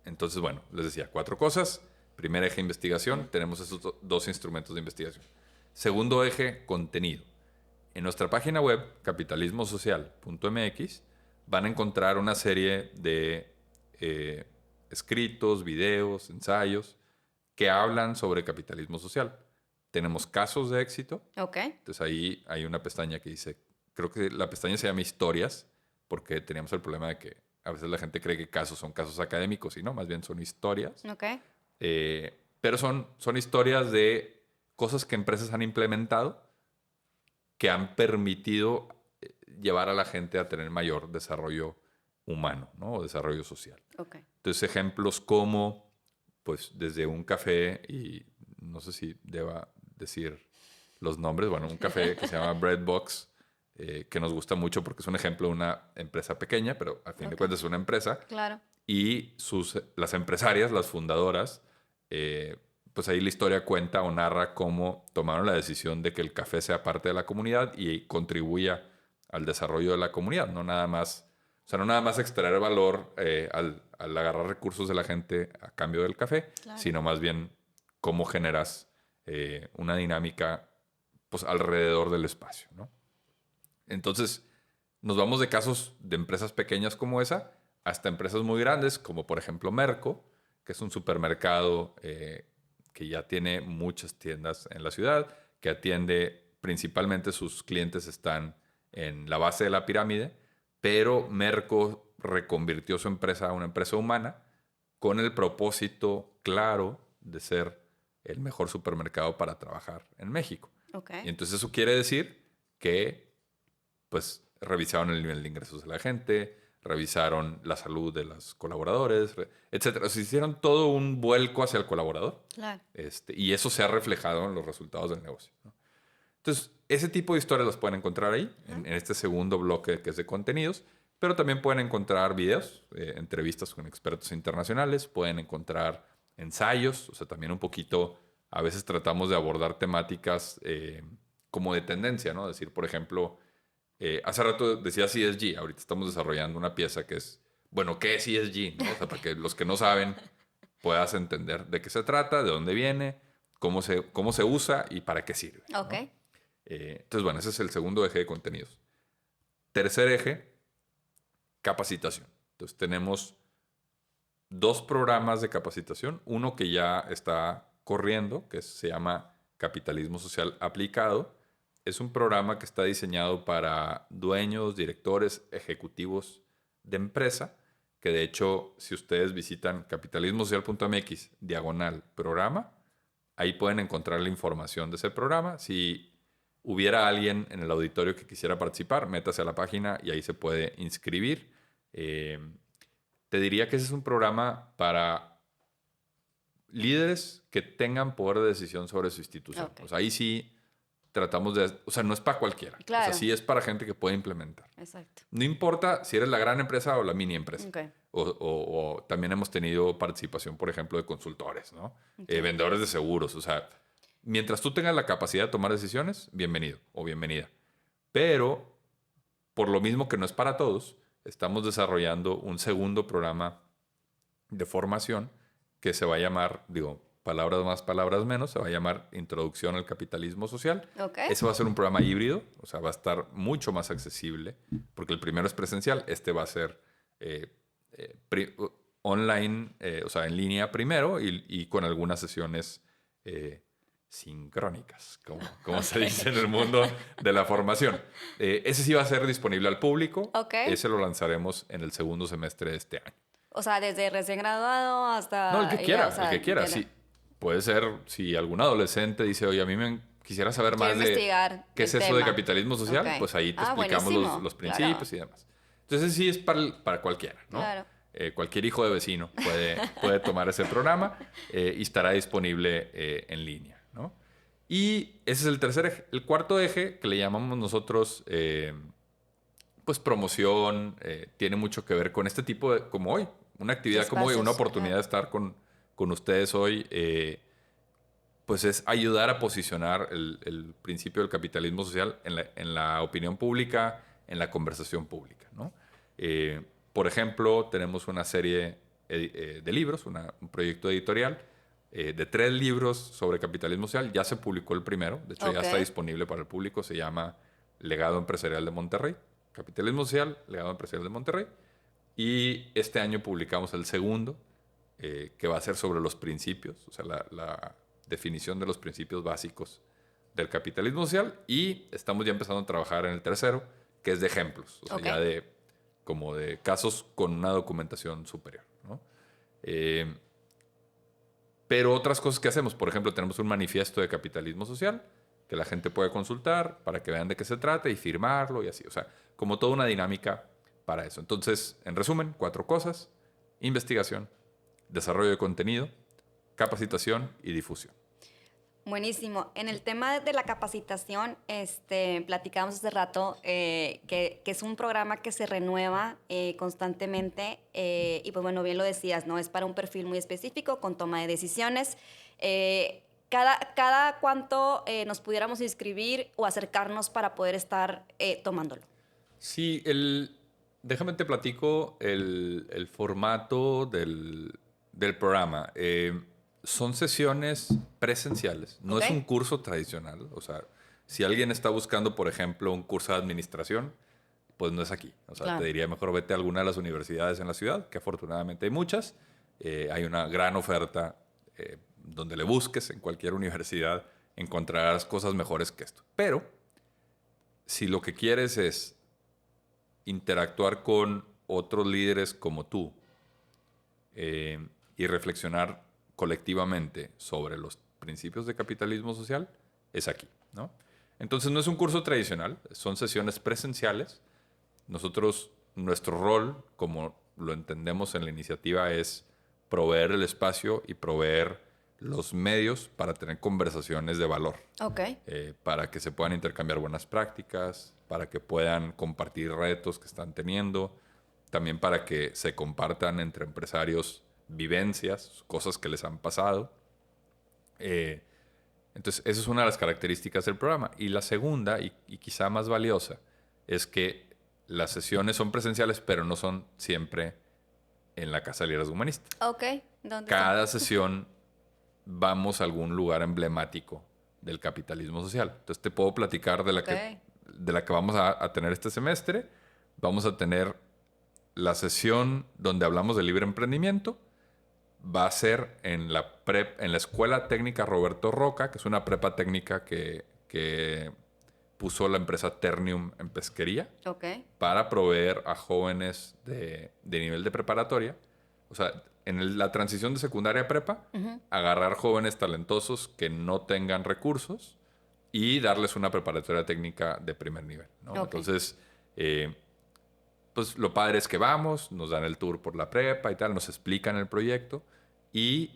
B: Entonces, bueno, les decía 4 cosas. Primer eje, investigación. Tenemos esos 2 instrumentos de investigación. Segundo eje, contenido. En nuestra página web, capitalismosocial.mx, van a encontrar una serie de escritos, videos, ensayos que hablan sobre capitalismo social. Tenemos casos de éxito.
A: Okay.
B: Entonces ahí hay una pestaña que dice, creo que la pestaña se llama historias, porque teníamos el problema de que a veces la gente cree que casos son casos académicos y no, más bien son historias.
A: Okay.
B: Pero son historias de cosas que empresas han implementado que han permitido llevar a la gente a tener mayor desarrollo humano, ¿no? O desarrollo social.
A: Okay.
B: Entonces, ejemplos como, pues, desde un café, y no sé si deba decir los nombres, bueno, un café que se llama Breadbox, que nos gusta mucho porque es un ejemplo de una empresa pequeña, pero a fin de cuentas es una empresa.
A: Claro.
B: Y las empresarias, las fundadoras, pues ahí la historia cuenta o narra cómo tomaron la decisión de que el café sea parte de la comunidad y contribuya al desarrollo de la comunidad. No nada más extraer valor al agarrar recursos de la gente a cambio del café,
A: Claro.
B: sino más bien cómo generas una dinámica pues, alrededor del espacio, ¿no? Entonces, nos vamos de casos de empresas pequeñas como esa hasta empresas muy grandes, como por ejemplo Merco, que es un supermercado que ya tiene muchas tiendas en la ciudad, que atiende principalmente sus clientes están en la base de la pirámide, pero Merco reconvirtió su empresa a una empresa humana con el propósito claro de ser el mejor supermercado para trabajar en México.
A: Okay.
B: Y entonces eso quiere decir que pues revisaron el nivel de ingresos de la gente, revisaron la salud de los colaboradores, etcétera. O sea, hicieron todo un vuelco hacia el colaborador.
A: Claro.
B: Y eso se ha reflejado en los resultados del negocio, ¿no? Entonces, ese tipo de historias las pueden encontrar ahí, en este segundo bloque que es de contenidos, pero también pueden encontrar videos, entrevistas con expertos internacionales, pueden encontrar ensayos, o sea, también un poquito, a veces tratamos de abordar temáticas como de tendencia, ¿no? Decir, por ejemplo, hace rato decía ESG, ahorita estamos desarrollando una pieza que es, bueno, ¿qué es ESG? ¿No? O sea, para que los que no saben puedas entender de qué se trata, de dónde viene, cómo se usa y para qué sirve, ¿no?
A: Okay.
B: Entonces, bueno, ese es el segundo eje de contenidos. Tercer eje, capacitación. Entonces, tenemos 2 programas de capacitación. Uno que ya está corriendo, que se llama Capitalismo Social Aplicado. Es un programa que está diseñado para dueños, directores, ejecutivos de empresa, que de hecho, si ustedes visitan capitalismosocial.mx/programa, Ahí pueden encontrar la información de ese programa. Si hubiera alguien en el auditorio que quisiera participar, métase a la página y ahí se puede inscribir. Te diría que ese es un programa para líderes que tengan poder de decisión sobre su institución.
A: Ok.
B: O sea, ahí sí tratamos de... O sea, no es para cualquiera.
A: Claro.
B: O sea, sí es para gente que puede implementar.
A: Exacto.
B: No importa si eres la gran empresa o la mini empresa.
A: Ok.
B: O también hemos tenido participación, por ejemplo, de consultores, ¿no?
A: Ok.
B: Vendedores de seguros. O sea, mientras tú tengas la capacidad de tomar decisiones, bienvenido o bienvenida. Pero, por lo mismo que no es para todos, estamos desarrollando un segundo programa de formación que se va a llamar, digo, palabras más, palabras menos, se va a llamar Introducción al Capitalismo Social.
A: Ok.
B: Ese va a ser un programa híbrido, o sea, va a estar mucho más accesible, porque el primero es presencial, este va a ser online, o sea, en línea primero y con algunas sesiones sincrónicas, como se dice en el mundo de la formación. Ese sí va a ser disponible al público.
A: Ok.
B: Ese lo lanzaremos en el segundo semestre de este año.
A: O sea, desde recién graduado hasta...
B: No, el que quiera,
A: o sea,
B: el que quiera.
A: entiendo.
B: Sí, puede ser si algún adolescente dice, oye, a mí quisiera saber más
A: Quiero
B: de
A: investigar
B: qué es
A: el
B: eso de
A: tema.
B: capitalismo social,
A: Ok.
B: pues ahí te
A: Ah,
B: explicamos
A: buenísimo,
B: los
A: claro.
B: principios y demás. Entonces sí es para cualquiera, ¿no?
A: Claro.
B: Cualquier hijo de vecino puede tomar ese programa y estará disponible en línea, ¿no? Y ese es el tercer eje. El cuarto eje, que le llamamos nosotros, pues promoción, tiene mucho que ver con este tipo de, como hoy, una actividad como hoy, una
A: Espacios,
B: oportunidad de estar con ustedes hoy, pues es ayudar a posicionar el principio del capitalismo social en la opinión pública, en la conversación pública, ¿no? Por ejemplo, tenemos una serie de libros, un proyecto editorial de 3 libros sobre capitalismo social. Ya se publicó el primero, de hecho ya
A: Ok.
B: está disponible para el público, se llama Legado Empresarial de Monterrey, Capitalismo Social, Legado Empresarial de Monterrey. Y este año publicamos el segundo, que va a ser sobre los principios, o sea, la definición de los principios básicos del capitalismo social. Y estamos ya empezando a trabajar en el tercero, que es de ejemplos, o sea,
A: Ok.
B: ya como de casos con una documentación superior, ¿no? Pero otras cosas que hacemos, por ejemplo, tenemos un manifiesto de capitalismo social que la gente puede consultar para que vean de qué se trata y firmarlo y así. O sea, como toda una dinámica para eso. Entonces, en resumen, 4 cosas: investigación, desarrollo de contenido, capacitación y difusión.
A: Buenísimo. En el tema de la capacitación, platicamos hace rato que es un programa que se renueva constantemente y pues bueno, bien lo decías, ¿no? Es para un perfil muy específico con toma de decisiones. Cada cuánto nos pudiéramos inscribir o acercarnos para poder estar tomándolo.
B: Sí, déjame te platico el formato del programa. Son sesiones presenciales, no
A: Ok.
B: es un curso tradicional. O sea, si alguien está buscando, por ejemplo, un curso de administración, pues no es aquí. O sea,
A: Claro.
B: te diría mejor vete a alguna de las universidades en la ciudad, que afortunadamente hay muchas. Hay una gran oferta donde le busques en cualquier universidad, encontrarás cosas mejores que esto. Pero si lo que quieres es interactuar con otros líderes como tú y reflexionar colectivamente sobre los principios de capitalismo social, es aquí, ¿no? Entonces no es un curso tradicional, son sesiones presenciales. Nosotros, nuestro rol, como lo entendemos en la iniciativa, es proveer el espacio y proveer los medios para tener conversaciones de valor.
A: Ok.
B: Para que se puedan intercambiar buenas prácticas, para que puedan compartir retos que están teniendo, también para que se compartan entre empresarios vivencias, cosas que les han pasado. Entonces, esa es una de las características del programa. Y la segunda, y quizá más valiosa, es que las sesiones son presenciales, pero no son siempre en la Casa de Liderazgo Humanista.
A: Ok. ¿Dónde
B: Cada sesión vamos a algún lugar emblemático del capitalismo social. Entonces te puedo platicar de
A: Ok.
B: de la que vamos a tener este semestre. Vamos a tener la sesión donde hablamos de libre emprendimiento. Va a ser en la Escuela Técnica Roberto Roca, que es una prepa técnica que puso la empresa Ternium en pesquería
A: Ok.
B: para proveer a jóvenes de nivel de preparatoria. O sea, la transición de secundaria a prepa, agarrar jóvenes talentosos que no tengan recursos y darles una preparatoria técnica de primer nivel, ¿no?
A: Ok.
B: Entonces, pues lo padre es que vamos, nos dan el tour por la prepa y tal, nos explican el proyecto y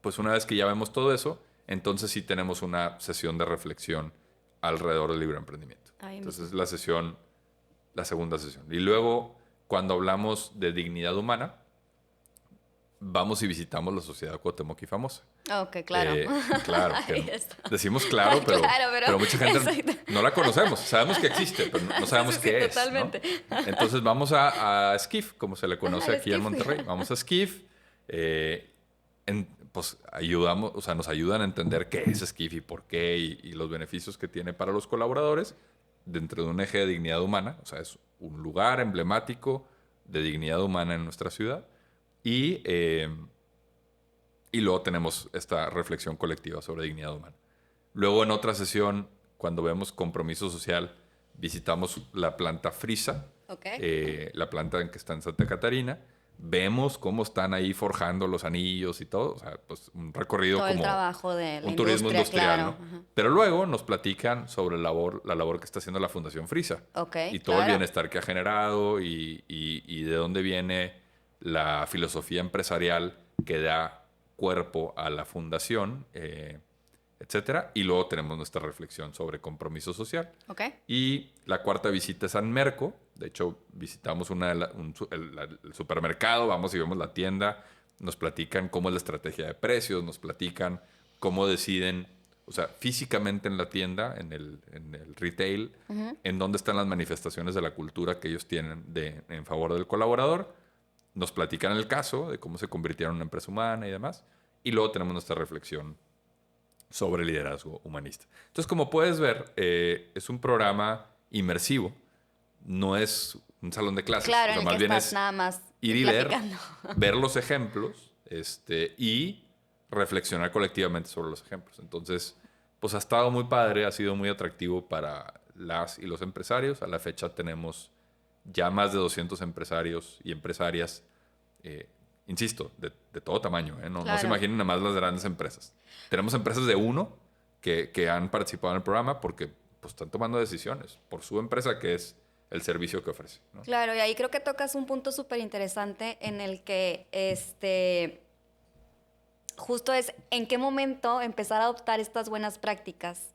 B: pues una vez que ya vemos todo eso, entonces sí tenemos una sesión de reflexión alrededor del libre emprendimiento.
A: Ahí
B: Entonces
A: mismo.
B: la segunda sesión. Y luego, cuando hablamos de dignidad humana, vamos y visitamos la Sociedad Cuauhtémoc y Famosa.
A: Ok, claro.
B: Claro,
A: Ahí
B: que
A: está.
B: decimos claro, pero,
A: Claro,
B: pero mucha gente
A: exacto.
B: no la conocemos. Sabemos que existe, pero no sabemos
A: Sí,
B: qué es, ¿no?
A: totalmente.
B: Entonces vamos a Skiff, como se le conoce
A: Al
B: aquí en
A: esquife.
B: Monterrey. Vamos a Skiff. Pues ayudamos, o sea, nos ayudan a entender qué es Skiff y por qué y los beneficios que tiene para los colaboradores dentro de un eje de dignidad humana. O sea, es un lugar emblemático de dignidad humana en nuestra ciudad. Y luego tenemos esta reflexión colectiva sobre dignidad humana. Luego en otra sesión, cuando vemos compromiso social, visitamos la planta Frisa,
A: Ok.
B: la planta en que está en Santa Catarina. Vemos cómo están ahí forjando los anillos y todo. O sea, pues un recorrido
A: Todo el
B: como
A: trabajo de la
B: un turismo
A: industria,
B: industrial,
A: claro.
B: ¿no?
A: Ajá.
B: Pero luego nos platican sobre la labor que está haciendo la Fundación Frisa
A: Ok,
B: y todo el
A: claro.
B: bienestar que ha generado y de dónde viene la filosofía empresarial que da cuerpo a la fundación, etcétera. Y luego tenemos nuestra reflexión sobre compromiso social.
A: Ok.
B: Y la cuarta visita es San Merco. De hecho, visitamos el supermercado, vamos y vemos la tienda, nos platican cómo es la estrategia de precios, nos platican cómo deciden, o sea, físicamente en la tienda, en el retail, en dónde están las manifestaciones de la cultura que ellos tienen en favor del colaborador. Nos platican el caso de cómo se convirtieron en una empresa humana y demás. Y luego tenemos nuestra reflexión sobre liderazgo humanista. Entonces, como puedes ver, es un programa inmersivo. No es un salón de clases.
A: Claro,
B: O sea,
A: en el que
B: más bien
A: estás
B: es
A: nada más
B: ir y leer,
A: platicando.
B: ver los ejemplos, y reflexionar colectivamente sobre los ejemplos. Entonces, pues ha estado muy padre, ha sido muy atractivo para las y los empresarios. A la fecha tenemos ya más de 200 empresarios y empresarias, insisto, de todo tamaño. No se
A: Claro.
B: imaginen nada más las grandes empresas. Tenemos empresas de uno que han participado en el programa porque pues, están tomando decisiones por su empresa, que es el servicio que ofrece, ¿no?
A: Claro, y ahí creo que tocas un punto súper interesante en el que justo es en qué momento empezar a adoptar estas buenas prácticas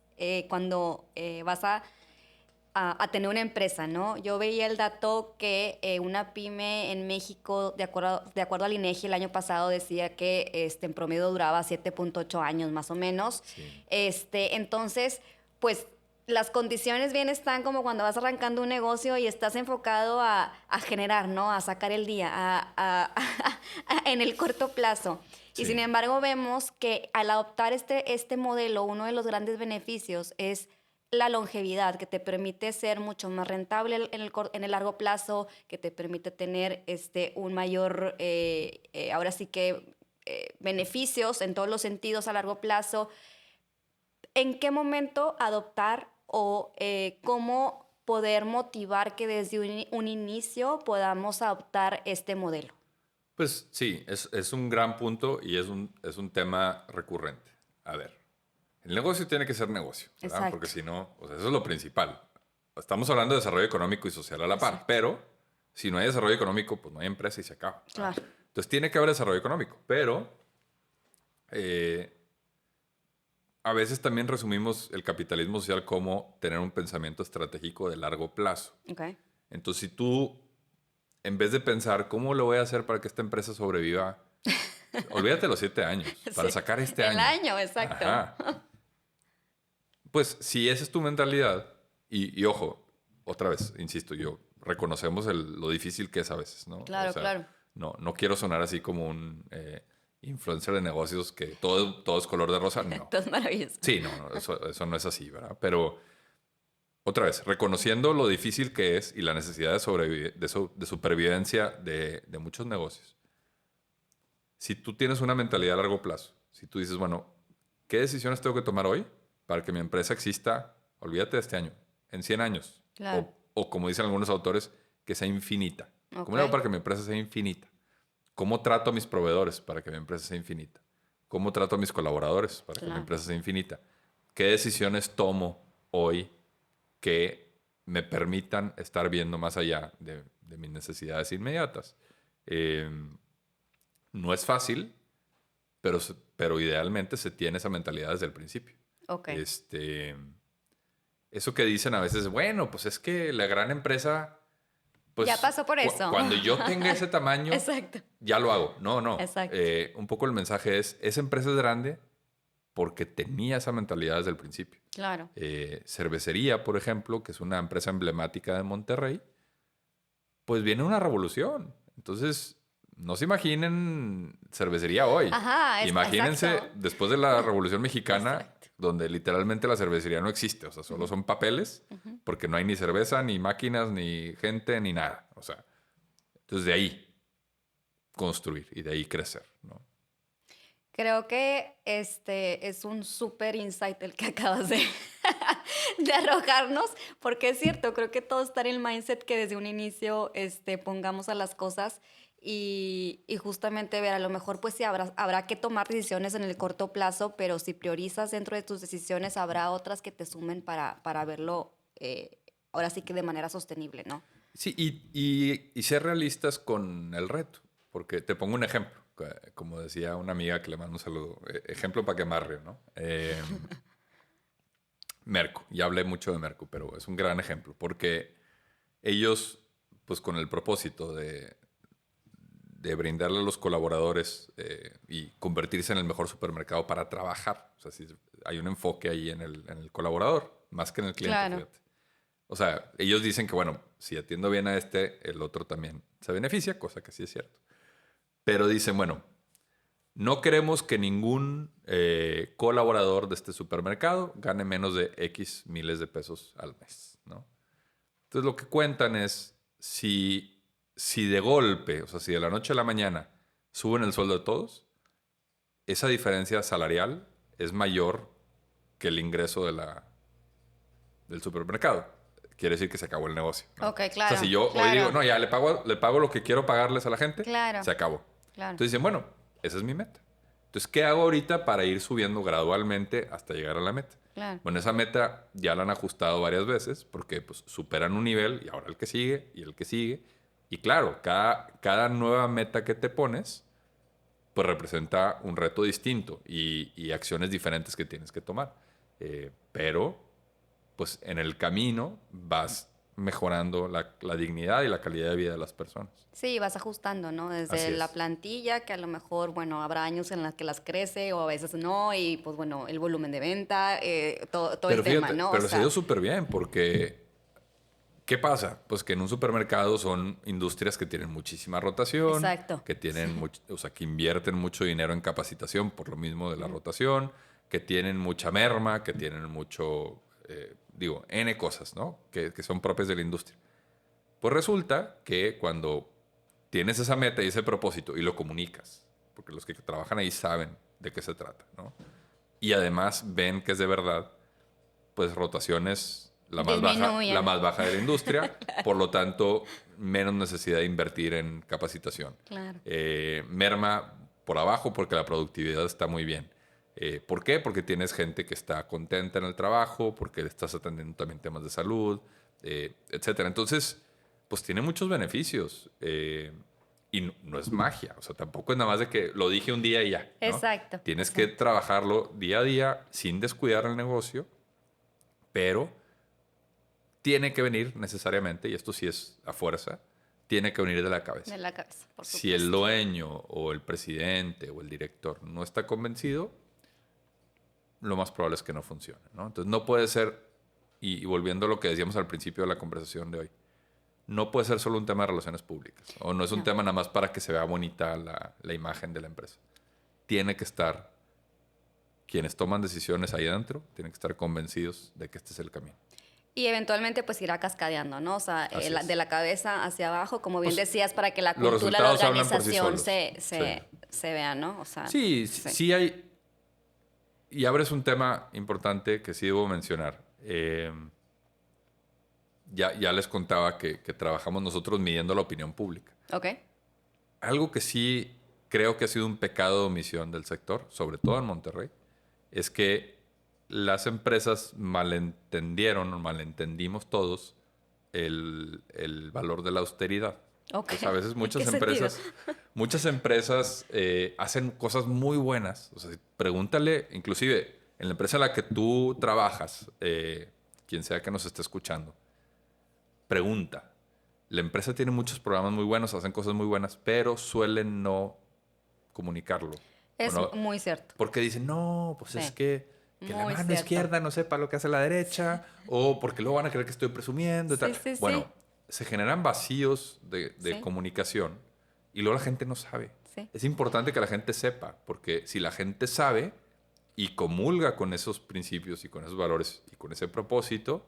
A: cuando vas a tener una empresa, ¿no? Yo veía el dato que una pyme en México, de acuerdo al INEGI, el año pasado decía que en promedio duraba 7.8 años más o menos.
B: Sí.
A: Entonces, pues las condiciones bien están como cuando vas arrancando un negocio y estás enfocado a generar, ¿no? A sacar el día, en el corto plazo.
B: Sí.
A: Y sin embargo vemos que al adoptar este modelo, uno de los grandes beneficios es la longevidad, que te permite ser mucho más rentable en el largo plazo, que te permite tener un mayor, ahora sí que, beneficios en todos los sentidos a largo plazo. ¿En qué momento adoptar o cómo poder motivar que desde un inicio podamos adoptar este modelo?
B: Pues sí, es un gran punto y es un tema recurrente. A ver, el negocio tiene que ser negocio, ¿verdad?
A: Exacto.
B: Porque si no, o sea, eso es lo principal. Estamos hablando de desarrollo económico y social a la par,
A: Exacto.
B: pero si no hay desarrollo económico, pues no hay empresa y se acaba, ¿verdad?
A: Claro.
B: Entonces tiene que haber desarrollo económico, pero a veces también resumimos el capitalismo social como tener un pensamiento estratégico de largo plazo.
A: Okay.
B: Entonces, si tú, en vez de pensar cómo lo voy a hacer para que esta empresa sobreviva, olvídate los 7 años, para
A: Sí,
B: sacar este
A: el
B: año.
A: año, exacto.
B: Ajá. Pues si esa es tu mentalidad, y ojo, otra vez, insisto, reconocemos lo difícil que es a veces, ¿no?
A: Claro,
B: O sea,
A: claro.
B: no quiero sonar así como un influencer de negocios que todo es color de rosa, no.
A: Todo es maravilloso.
B: Sí, no, eso no es así, ¿verdad? Pero otra vez, reconociendo lo difícil que es y la necesidad de supervivencia de muchos negocios. Si tú tienes una mentalidad a largo plazo, si tú dices, bueno, ¿qué decisiones tengo que tomar hoy para que mi empresa exista, olvídate de este año, en 100 años?
A: Claro.
B: O como dicen algunos autores, que sea infinita. ¿Cómo le hago
A: Ok.
B: para que mi empresa sea infinita? ¿Cómo trato a mis proveedores para que mi empresa sea infinita? ¿Cómo trato a mis colaboradores para que mi
A: Claro.
B: empresa sea infinita? ¿Qué decisiones tomo hoy que me permitan estar viendo más allá de mis necesidades inmediatas? Eh, no es fácil, pero idealmente se tiene esa mentalidad desde el principio.
A: Ok.
B: Eso que dicen a veces, bueno, pues es que la gran empresa, pues
A: Ya pasó por eso.
B: cuando yo tenga ese tamaño,
A: Exacto.
B: ya lo hago. No, no.
A: Exacto.
B: Un poco el mensaje es, esa empresa es grande porque tenía esa mentalidad desde el principio.
A: Claro.
B: Cervecería, por ejemplo, que es una empresa emblemática de Monterrey, pues viene una revolución. Entonces, no se imaginen cervecería hoy.
A: Ajá,
B: Imagínense
A: exacto.
B: después de la Revolución Mexicana,
A: Exacto.
B: donde literalmente la cervecería no existe. O sea, solo son papeles, porque no hay ni cerveza, ni máquinas, ni gente, ni nada. O sea, entonces de ahí construir y de ahí crecer, ¿no?
A: Creo que este es un súper insight el que acabas de, de arrojarnos, porque es cierto, creo que todo está en el mindset que desde un inicio pongamos a las cosas y justamente ver, a lo mejor pues sí habrá que tomar decisiones en el corto plazo, pero si priorizas dentro de tus decisiones, habrá otras que te sumen para verlo ahora sí que de manera sostenible, ¿no?
B: Sí, y ser realistas con el reto, porque te pongo un ejemplo, como decía una amiga que le mando un saludo, ejemplo para que amarre, ¿no? Merco, ya hablé mucho de Merco, pero es un gran ejemplo, porque ellos, pues con el propósito de brindarle a los colaboradores y convertirse en el mejor supermercado para trabajar, o sea, si hay un enfoque ahí en el colaborador, más que en el cliente,
A: Claro.
B: fíjate. O sea, ellos dicen que, bueno, si atiendo bien a este, el otro también se beneficia, cosa que sí es cierto. Pero dicen, bueno, no queremos que ningún colaborador de este supermercado gane menos de X miles de pesos al mes, ¿no? Entonces lo que cuentan es si de golpe, o sea, si de la noche a la mañana suben el sueldo de todos, esa diferencia salarial es mayor que el ingreso del supermercado. Quiere decir que se acabó el negocio, ¿no?
A: Ok,
B: O sea,
A: claro,
B: si yo hoy digo,
A: claro,
B: no, ya le pago lo que quiero pagarles a la gente,
A: claro,
B: se acabó.
A: claro,
B: Entonces dicen, bueno, esa es mi meta. Entonces, ¿qué hago ahorita para ir subiendo gradualmente hasta llegar a la meta?
A: claro.
B: Bueno, esa meta ya la han ajustado varias veces porque pues, superan un nivel y ahora el que sigue y el que sigue. Y claro, cada nueva meta que te pones, pues representa un reto distinto y acciones diferentes que tienes que tomar. Pero pues en el camino vas mejorando la dignidad y la calidad de vida de las personas.
A: Sí, vas ajustando, ¿no? Desde
B: Así
A: la
B: es.
A: plantilla, que a lo mejor, bueno, habrá años en los que las crece o a veces no, y pues bueno, el volumen de venta, todo el
B: Pero
A: tema,
B: fíjate,
A: ¿no? O
B: pero se dio
A: sea,
B: súper bien porque ¿qué pasa? Pues que en un supermercado son industrias que tienen muchísima rotación,
A: exacto.
B: que tienen
A: Sí.
B: o sea, que invierten mucho dinero en capacitación por lo mismo de la rotación, que tienen mucha merma, que tienen mucho, digo, N cosas, ¿no? Que son propias de la industria. Pues resulta que cuando tienes esa meta y ese propósito y lo comunicas, porque los que trabajan ahí saben de qué se trata, ¿no? Y además ven que es de verdad, pues rotaciones la
A: Disminuyen.
B: más baja de la industria, por lo tanto, menos necesidad de invertir en capacitación.
A: Claro.
B: Merma por abajo porque la productividad está muy bien. ¿Por qué? Porque tienes gente que está contenta en el trabajo, porque estás atendiendo también temas de salud, etcétera. Entonces, pues tiene muchos beneficios. Y no es magia, o sea, tampoco es nada más de que lo dije un día y ya, ¿no?
A: Exacto,
B: Tienes que
A: exacto.
B: trabajarlo día a día sin descuidar el negocio, pero tiene que venir necesariamente, y esto sí es a fuerza, tiene que venir de la cabeza.
A: De la cabeza, por
B: Si el
A: supuesto.
B: dueño o el presidente o el director no está convencido, lo más probable es que no funcione, ¿no? Entonces no puede ser, y volviendo a lo que decíamos al principio de la conversación de hoy, no puede ser solo un tema de relaciones públicas, o no es un
A: No.
B: tema nada más para que se vea bonita la imagen de la empresa. Tiene que estar, quienes toman decisiones ahí adentro, tienen que estar convencidos de que este es el camino.
A: Y eventualmente pues irá cascadeando, ¿no? O sea,
B: Así
A: de
B: es.
A: la cabeza hacia abajo, como bien
B: Pues
A: decías, para que la
B: los
A: cultura, la
B: resultados hablan por sí
A: organización
B: solos. Sí.
A: se vea, ¿no? O sea,
B: Sí,
A: sí.
B: sí hay. Y abres un tema importante que sí debo mencionar. Ya les contaba que trabajamos nosotros midiendo la opinión pública.
A: Ok.
B: algo que sí creo que ha sido un pecado de omisión del sector, sobre todo en Monterrey, es que las empresas malentendieron o malentendimos todos el valor de la austeridad.
A: Ok.
B: Entonces, a veces
A: ¿En qué sentido?
B: muchas empresas hacen cosas muy buenas. O sea, pregúntale, inclusive en la empresa en la que tú trabajas, quien sea que nos esté escuchando, pregunta. La empresa tiene muchos programas muy buenos, hacen cosas muy buenas, pero suelen no comunicarlo. O
A: Es
B: no,
A: muy cierto.
B: porque dicen, no, pues es
A: Sí,
B: que la
A: muy
B: mano
A: cierto.
B: izquierda no sepa lo que hace la derecha, o porque luego van a creer que estoy presumiendo y tal.
A: Sí, sí,
B: Bueno,
A: sí.
B: se generan vacíos de
A: Sí,
B: comunicación y luego la gente no sabe.
A: sí.
B: Es importante que la gente sepa, porque si la gente sabe y comulga con esos principios y con esos valores y con ese propósito,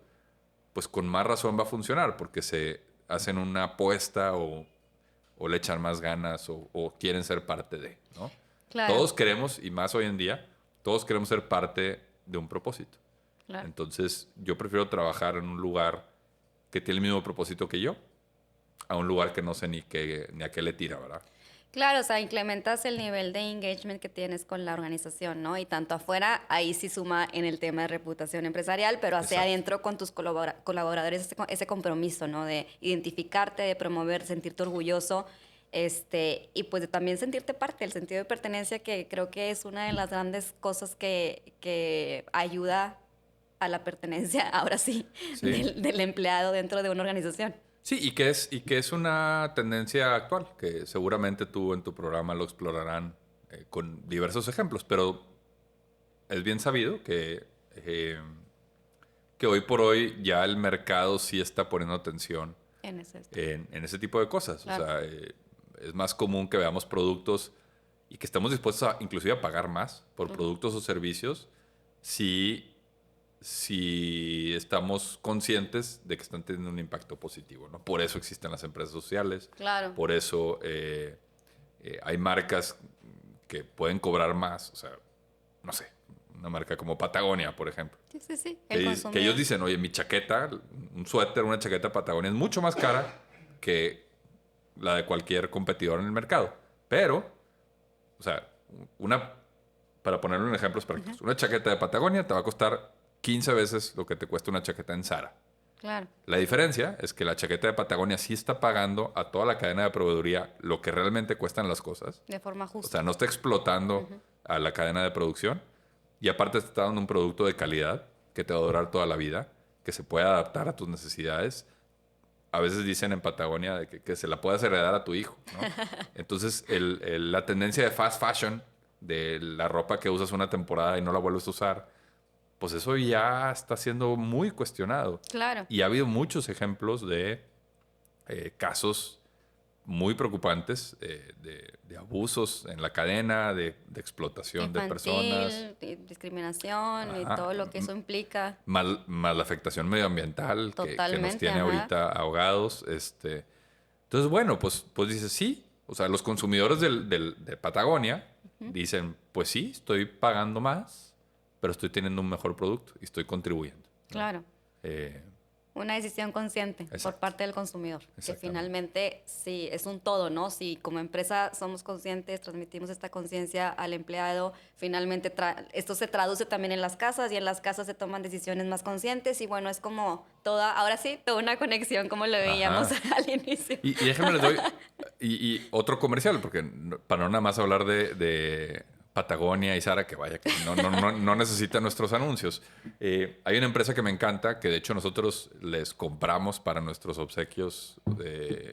B: pues con más razón va a funcionar, porque se hacen una apuesta o le echan más ganas o quieren ser parte de, ¿no?
A: Claro,
B: Todos queremos, y más hoy en día, todos queremos ser parte de un propósito.
A: claro.
B: Entonces, yo prefiero trabajar en un lugar que tiene el mismo propósito que yo, a un lugar que no sé ni a qué le tira, ¿verdad?
A: Claro, o sea, incrementas el nivel de engagement que tienes con la organización, ¿no? Y tanto afuera, ahí sí suma en el tema de reputación empresarial, pero hacia
B: Exacto.
A: adentro con tus colaboradores ese compromiso, ¿no? De identificarte, de promover, sentirte orgulloso, y pues de también sentirte parte, el sentido de pertenencia que creo que es una de las grandes cosas que ayuda a la pertenencia, ahora sí,
B: Sí.
A: del empleado dentro de una organización.
B: Sí, y que es una tendencia actual, que seguramente tú en tu programa lo explorarán con diversos ejemplos, pero es bien sabido que hoy por hoy ya el mercado sí está poniendo atención
A: En ese esto.
B: en ese tipo de cosas. O
A: Claro.
B: sea, es más común que veamos productos y que estemos dispuestos a inclusive a pagar más por
A: Ujú.
B: productos o servicios si, si estamos conscientes de que están teniendo un impacto positivo, ¿no? Por eso existen las empresas sociales,
A: Claro.
B: por eso hay marcas que pueden cobrar más. O sea, no sé, una marca como Patagonia, por ejemplo
A: Sí, sí, sí. El
B: que ellos
A: consumidor.
B: dicen, oye, mi chaqueta, un suéter, una chaqueta Patagonia es mucho más cara que la de cualquier competidor en el mercado. Pero, o sea, una, para ponerlo en ejemplos prácticos, una chaqueta de Patagonia te va a costar 15 veces lo que te cuesta una chaqueta en Zara.
A: Claro.
B: La diferencia es que la chaqueta de Patagonia sí está pagando a toda la cadena de proveeduría lo que realmente cuestan las cosas.
A: De forma
B: O sea,
A: justa.
B: no está explotando
A: Ujú.
B: a la cadena de producción y aparte te está dando un producto de calidad que te va a durar toda la vida, que se puede adaptar a tus necesidades. A veces dicen en Patagonia de que se la puedes heredar a tu hijo, ¿no? Entonces, la tendencia de fast fashion, de la ropa que usas una temporada y no la vuelves a usar, pues eso ya está siendo muy cuestionado.
A: Claro.
B: Y ha habido muchos ejemplos de casos muy preocupantes de abusos en la cadena, de explotación de personas,
A: Infantil, discriminación y
B: ajá,
A: todo lo que eso implica.
B: más la afectación medioambiental que nos
A: Totalmente,
B: tiene
A: ajá.
B: ahorita ahogados. Entonces, bueno, pues dices, sí, o sea, los consumidores de Patagonia
A: Ujú.
B: dicen, pues sí, estoy pagando más, pero estoy teniendo un mejor producto y estoy contribuyendo, ¿no?
A: Claro.
B: Eh,
A: Una decisión consciente por
B: exacto,
A: parte del consumidor, que
B: exactamente.
A: finalmente sí es un todo, ¿no? Si como empresa somos conscientes, transmitimos esta conciencia al empleado, finalmente esto se traduce también en las casas y en las casas se toman decisiones más conscientes y bueno, es como toda, ahora sí, toda una conexión como lo veíamos
B: Ajá.
A: al inicio.
B: Y déjenme les doy y otro comercial, porque para no nada más hablar de Patagonia y Sara, que vaya, que no necesita nuestros anuncios. Hay una empresa que me encanta, que de hecho nosotros les compramos para nuestros obsequios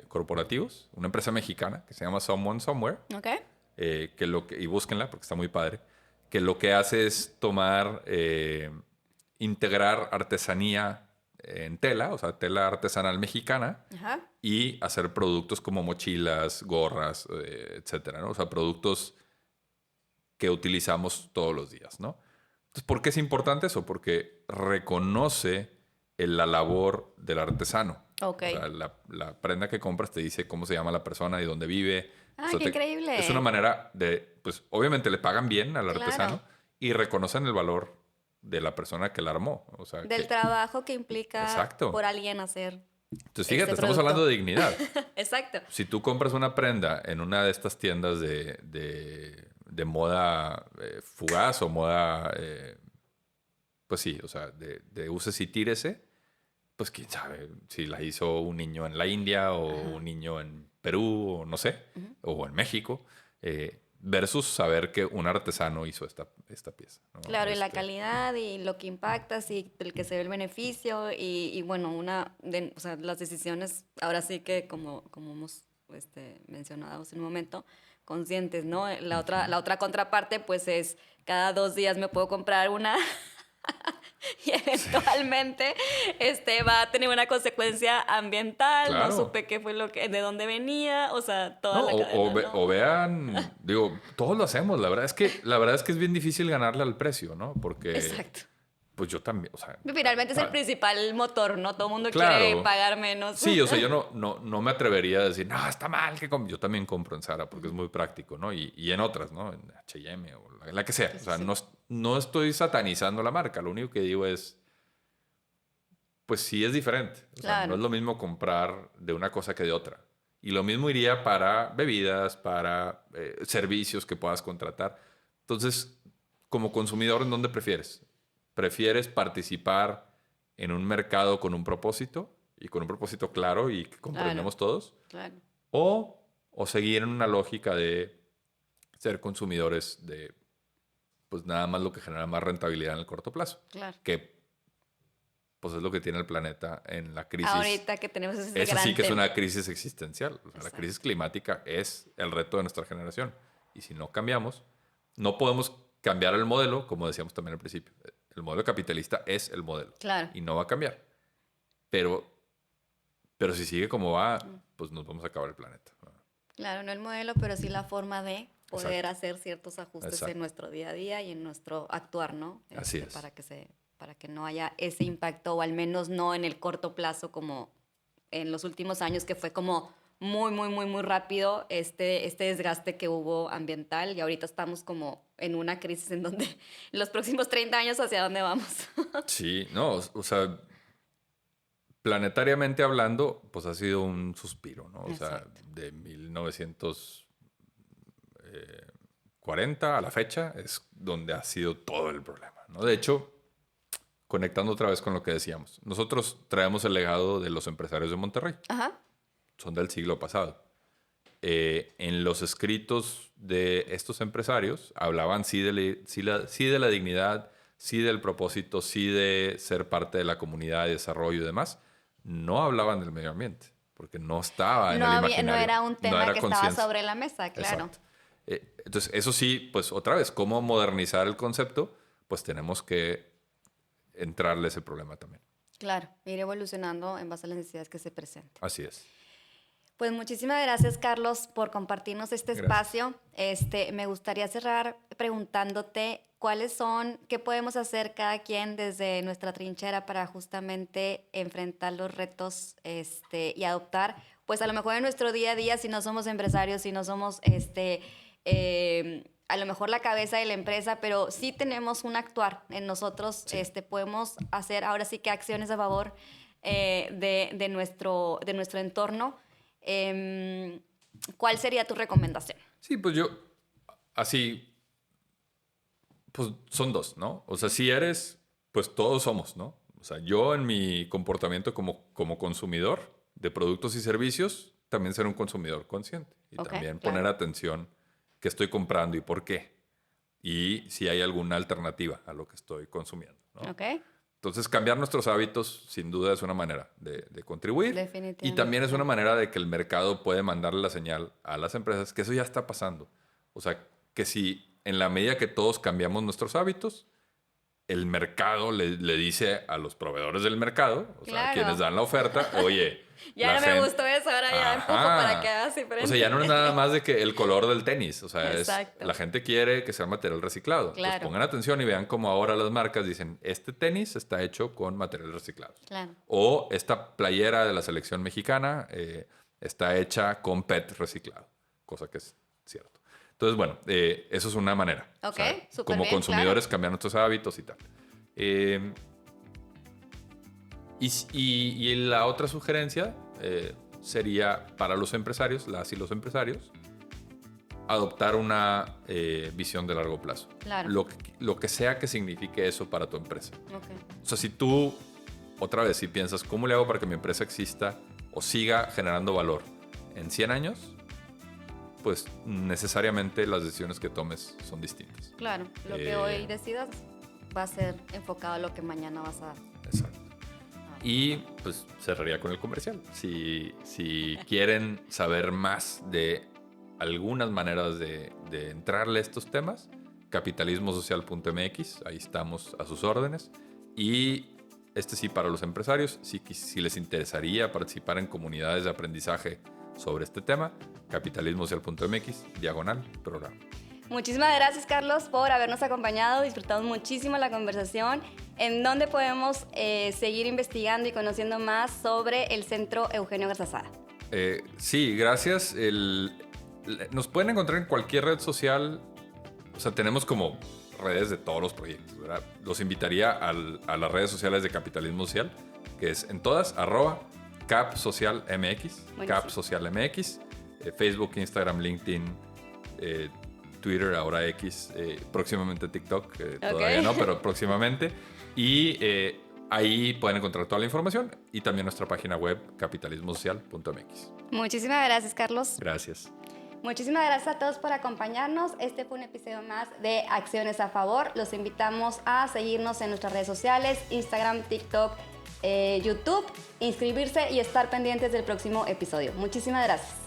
B: corporativos, una empresa mexicana que se llama Someone Somewhere,
A: ¿Ok?
B: y búsquenla porque está muy padre, que lo que hace es integrar artesanía en tela, o sea, tela artesanal mexicana,
A: Ajá.
B: y hacer productos como mochilas, gorras, etcétera, ¿no? O sea, productos que utilizamos todos los días, ¿no? Entonces, ¿por qué es importante eso? Porque reconoce la labor del artesano.
A: Ok.
B: O sea, la prenda que compras te dice cómo se llama la persona y dónde vive. O
A: Ah,
B: sea,
A: qué
B: es una
A: increíble.
B: manera pues obviamente le pagan bien al
A: Claro.
B: artesano y reconocen el valor de la persona que la armó. O sea,
A: Del trabajo que implica
B: exacto.
A: por alguien hacer
B: Entonces, fíjate, estamos
A: producto.
B: hablando de dignidad.
A: Exacto.
B: Si tú compras una prenda en una de estas tiendas de moda fugaz o moda, pues sí, o sea, de úsese y tírese, pues quién sabe si la hizo un niño en la India o
A: Ajá.
B: un niño en Perú o no sé,
A: Ujú.
B: o en México, versus saber que un artesano hizo esta pieza, ¿no?
A: Claro, y la calidad y lo que impacta, sí, el que se ve el beneficio y bueno, o sea, las decisiones, ahora sí que como hemos mencionado hace un momento, conscientes, ¿no? La otra contraparte, pues es cada 2 días me puedo comprar una y
B: Sí,
A: eventualmente va a tener una consecuencia ambiental, no
B: claro.
A: supe qué fue de dónde venía, o sea, toda
B: No,
A: la cadena,
B: o
A: ¿no?
B: vean, digo, todos lo hacemos. La verdad es que es bien difícil ganarle al precio, ¿no? Porque,
A: Exacto.
B: pues yo también, o sea,
A: Finalmente es el principal motor, ¿no? Todo el mundo quiere
B: claro.
A: pagar menos.
B: Sí, o sea, yo no me atrevería a decir, no, está mal que yo también compro en Zara porque es
A: Ujú.
B: muy práctico, ¿no? Y en otras, ¿no? En H&M o la que sea.
A: Sí,
B: O
A: sí,
B: sea,
A: sí.
B: no estoy satanizando la marca. Lo único que digo es, pues sí es diferente. O sea, no
A: Claro,
B: es lo mismo comprar de una cosa que de otra. Y lo mismo iría para bebidas, para servicios que puedas contratar. Entonces, como consumidor, ¿en dónde prefieres? ¿Prefieres participar en un mercado con un propósito y con un propósito claro y que
A: claro,
B: comprendemos todos?
A: claro,
B: ¿O seguir en una lógica de ser consumidores de pues nada más lo que genera más rentabilidad en el corto plazo?
A: claro.
B: Que pues es lo que tiene el planeta en la crisis.
A: Ahorita que tenemos ese
B: Esa sí
A: gran
B: que es
A: tema.
B: una crisis existencial. O sea, la crisis
A: Exacto.
B: climática es el reto de nuestra generación. Y si no cambiamos, no podemos cambiar el modelo, como decíamos también al principio. El modelo capitalista es el modelo
A: Claro,
B: y no va a cambiar. Pero, pero si sigue como va,
A: mm,
B: pues nos vamos a acabar el planeta.
A: claro, no el modelo, pero sí la forma de poder
B: Exacto,
A: hacer ciertos ajustes en
B: exacto.
A: nuestro día a día y en nuestro actuar, ¿no?
B: Así es.
A: Para que no haya ese impacto, o al menos no en el corto plazo como en los últimos años, que fue como muy, muy, muy, muy rápido este desgaste que hubo ambiental y ahorita estamos como en una crisis en donde los próximos 30 años hacia dónde vamos.
B: Sí, no, o sea, planetariamente hablando, pues ha sido un suspiro, ¿no? O sea,
A: Exacto.
B: de 1940 a la fecha es donde ha sido todo el problema, ¿no? De hecho, conectando otra vez con lo que decíamos, nosotros traemos el legado de los empresarios de Monterrey,
A: Ajá.
B: son del siglo pasado. En los escritos de estos empresarios hablaban sí de la dignidad, sí del propósito, sí de ser parte de la comunidad de desarrollo y demás. No hablaban del medio ambiente, porque no estaba en
A: No
B: el
A: había, no
B: imaginario,
A: era un
B: no
A: tema
B: era
A: que estaba
B: conciencia.
A: sobre la mesa, claro.
B: Exacto. Entonces, eso sí, pues otra vez, ¿cómo modernizar el concepto? Pues tenemos que entrarle ese problema también.
A: Claro, ir evolucionando en base a las necesidades que se presenten.
B: Así es.
A: Pues muchísimas gracias, Carlos, por compartirnos este
B: Gracias.
A: espacio. Me gustaría cerrar preguntándote qué podemos hacer cada quien desde nuestra trinchera para justamente enfrentar los retos, y adoptar, pues a lo mejor en nuestro día a día, si no somos empresarios, si no somos, a lo mejor la cabeza de la empresa, pero sí tenemos un actuar en nosotros,
B: Sí.
A: podemos hacer ahora sí que acciones a favor de nuestro entorno. ¿Cuál sería tu recomendación?
B: Sí, pues yo, así, pues son dos, ¿no? O sea, si eres, pues todos somos, ¿no? O sea, yo en mi comportamiento como consumidor de productos y servicios, también ser un consumidor consciente y
A: Ok,
B: también poner
A: claro.
B: atención qué estoy comprando y por qué. Y si hay alguna alternativa a lo que estoy consumiendo, ¿no?
A: Ok,
B: Entonces, cambiar nuestros hábitos sin duda es una manera de contribuir y
A: definitivamente,
B: también es una
A: claro.
B: manera de que el mercado puede mandarle la señal a las empresas que eso ya está pasando. O sea, que si en la medida que todos cambiamos nuestros hábitos, el mercado le dice a los proveedores del mercado, o sea, quienes
A: Claro.
B: dan la oferta, oye,
A: Ya
B: la
A: no me
B: gente...
A: gustó eso, ahora ya empujo para que
B: Ajá.
A: hagas
B: O sea, ya no es
A: diferente.
B: nada más de que el color del tenis, o sea, es
A: Exacto,
B: la gente quiere que sea material reciclado. Entonces
A: claro,
B: pongan atención y vean cómo ahora las marcas dicen, este tenis está hecho con materiales reciclados.
A: claro.
B: O esta playera de la selección mexicana está hecha con PET reciclado, cosa que es cierto. Entonces, bueno, eso es una manera. O
A: Ok,
B: sea,
A: súper
B: como
A: bien, claro.
B: consumidores cambiar nuestros hábitos y tal. Eh, Y la otra sugerencia sería para los empresarios, las y los empresarios, adoptar una visión de largo plazo.
A: Claro.
B: Lo que sea que signifique eso para tu empresa.
A: Okay.
B: O sea, si tú, otra vez, si piensas, ¿cómo le hago para que mi empresa exista o siga generando valor en 100 años? Pues necesariamente las decisiones que tomes son distintas.
A: Claro, lo que hoy decidas va a ser enfocado a lo que mañana vas a...
B: Exacto. Y pues cerraría con el comercial. Si quieren saber más de algunas maneras de entrarle a estos temas, capitalismosocial.mx, ahí estamos a sus órdenes. Y sí, para los empresarios, si les interesaría participar en comunidades de aprendizaje sobre este tema, capitalismosocial.mx/programa.
A: Muchísimas gracias, Carlos, por habernos acompañado. Disfrutamos muchísimo la conversación. ¿En dónde podemos seguir investigando y conociendo más sobre el Centro Eugenio Garzazada?
B: Sí, gracias. Nos pueden encontrar en cualquier red social. O sea, tenemos como redes de todos los proyectos, ¿verdad? Los invitaría a las redes sociales de Capitalismo Social, que es en todas, @CapSocialMX, CapSocialMX, Facebook, Instagram, LinkedIn, Twitter, ahora X, próximamente TikTok, todavía no, pero próximamente. Y ahí pueden encontrar toda la información y también nuestra página web, capitalismosocial.mx.
A: Muchísimas gracias, Carlos.
B: Gracias.
A: Muchísimas gracias a todos por acompañarnos. Este fue un episodio más de Acciones a Favor. Los invitamos a seguirnos en nuestras redes sociales, Instagram, TikTok, YouTube, inscribirse y estar pendientes del próximo episodio. Muchísimas gracias.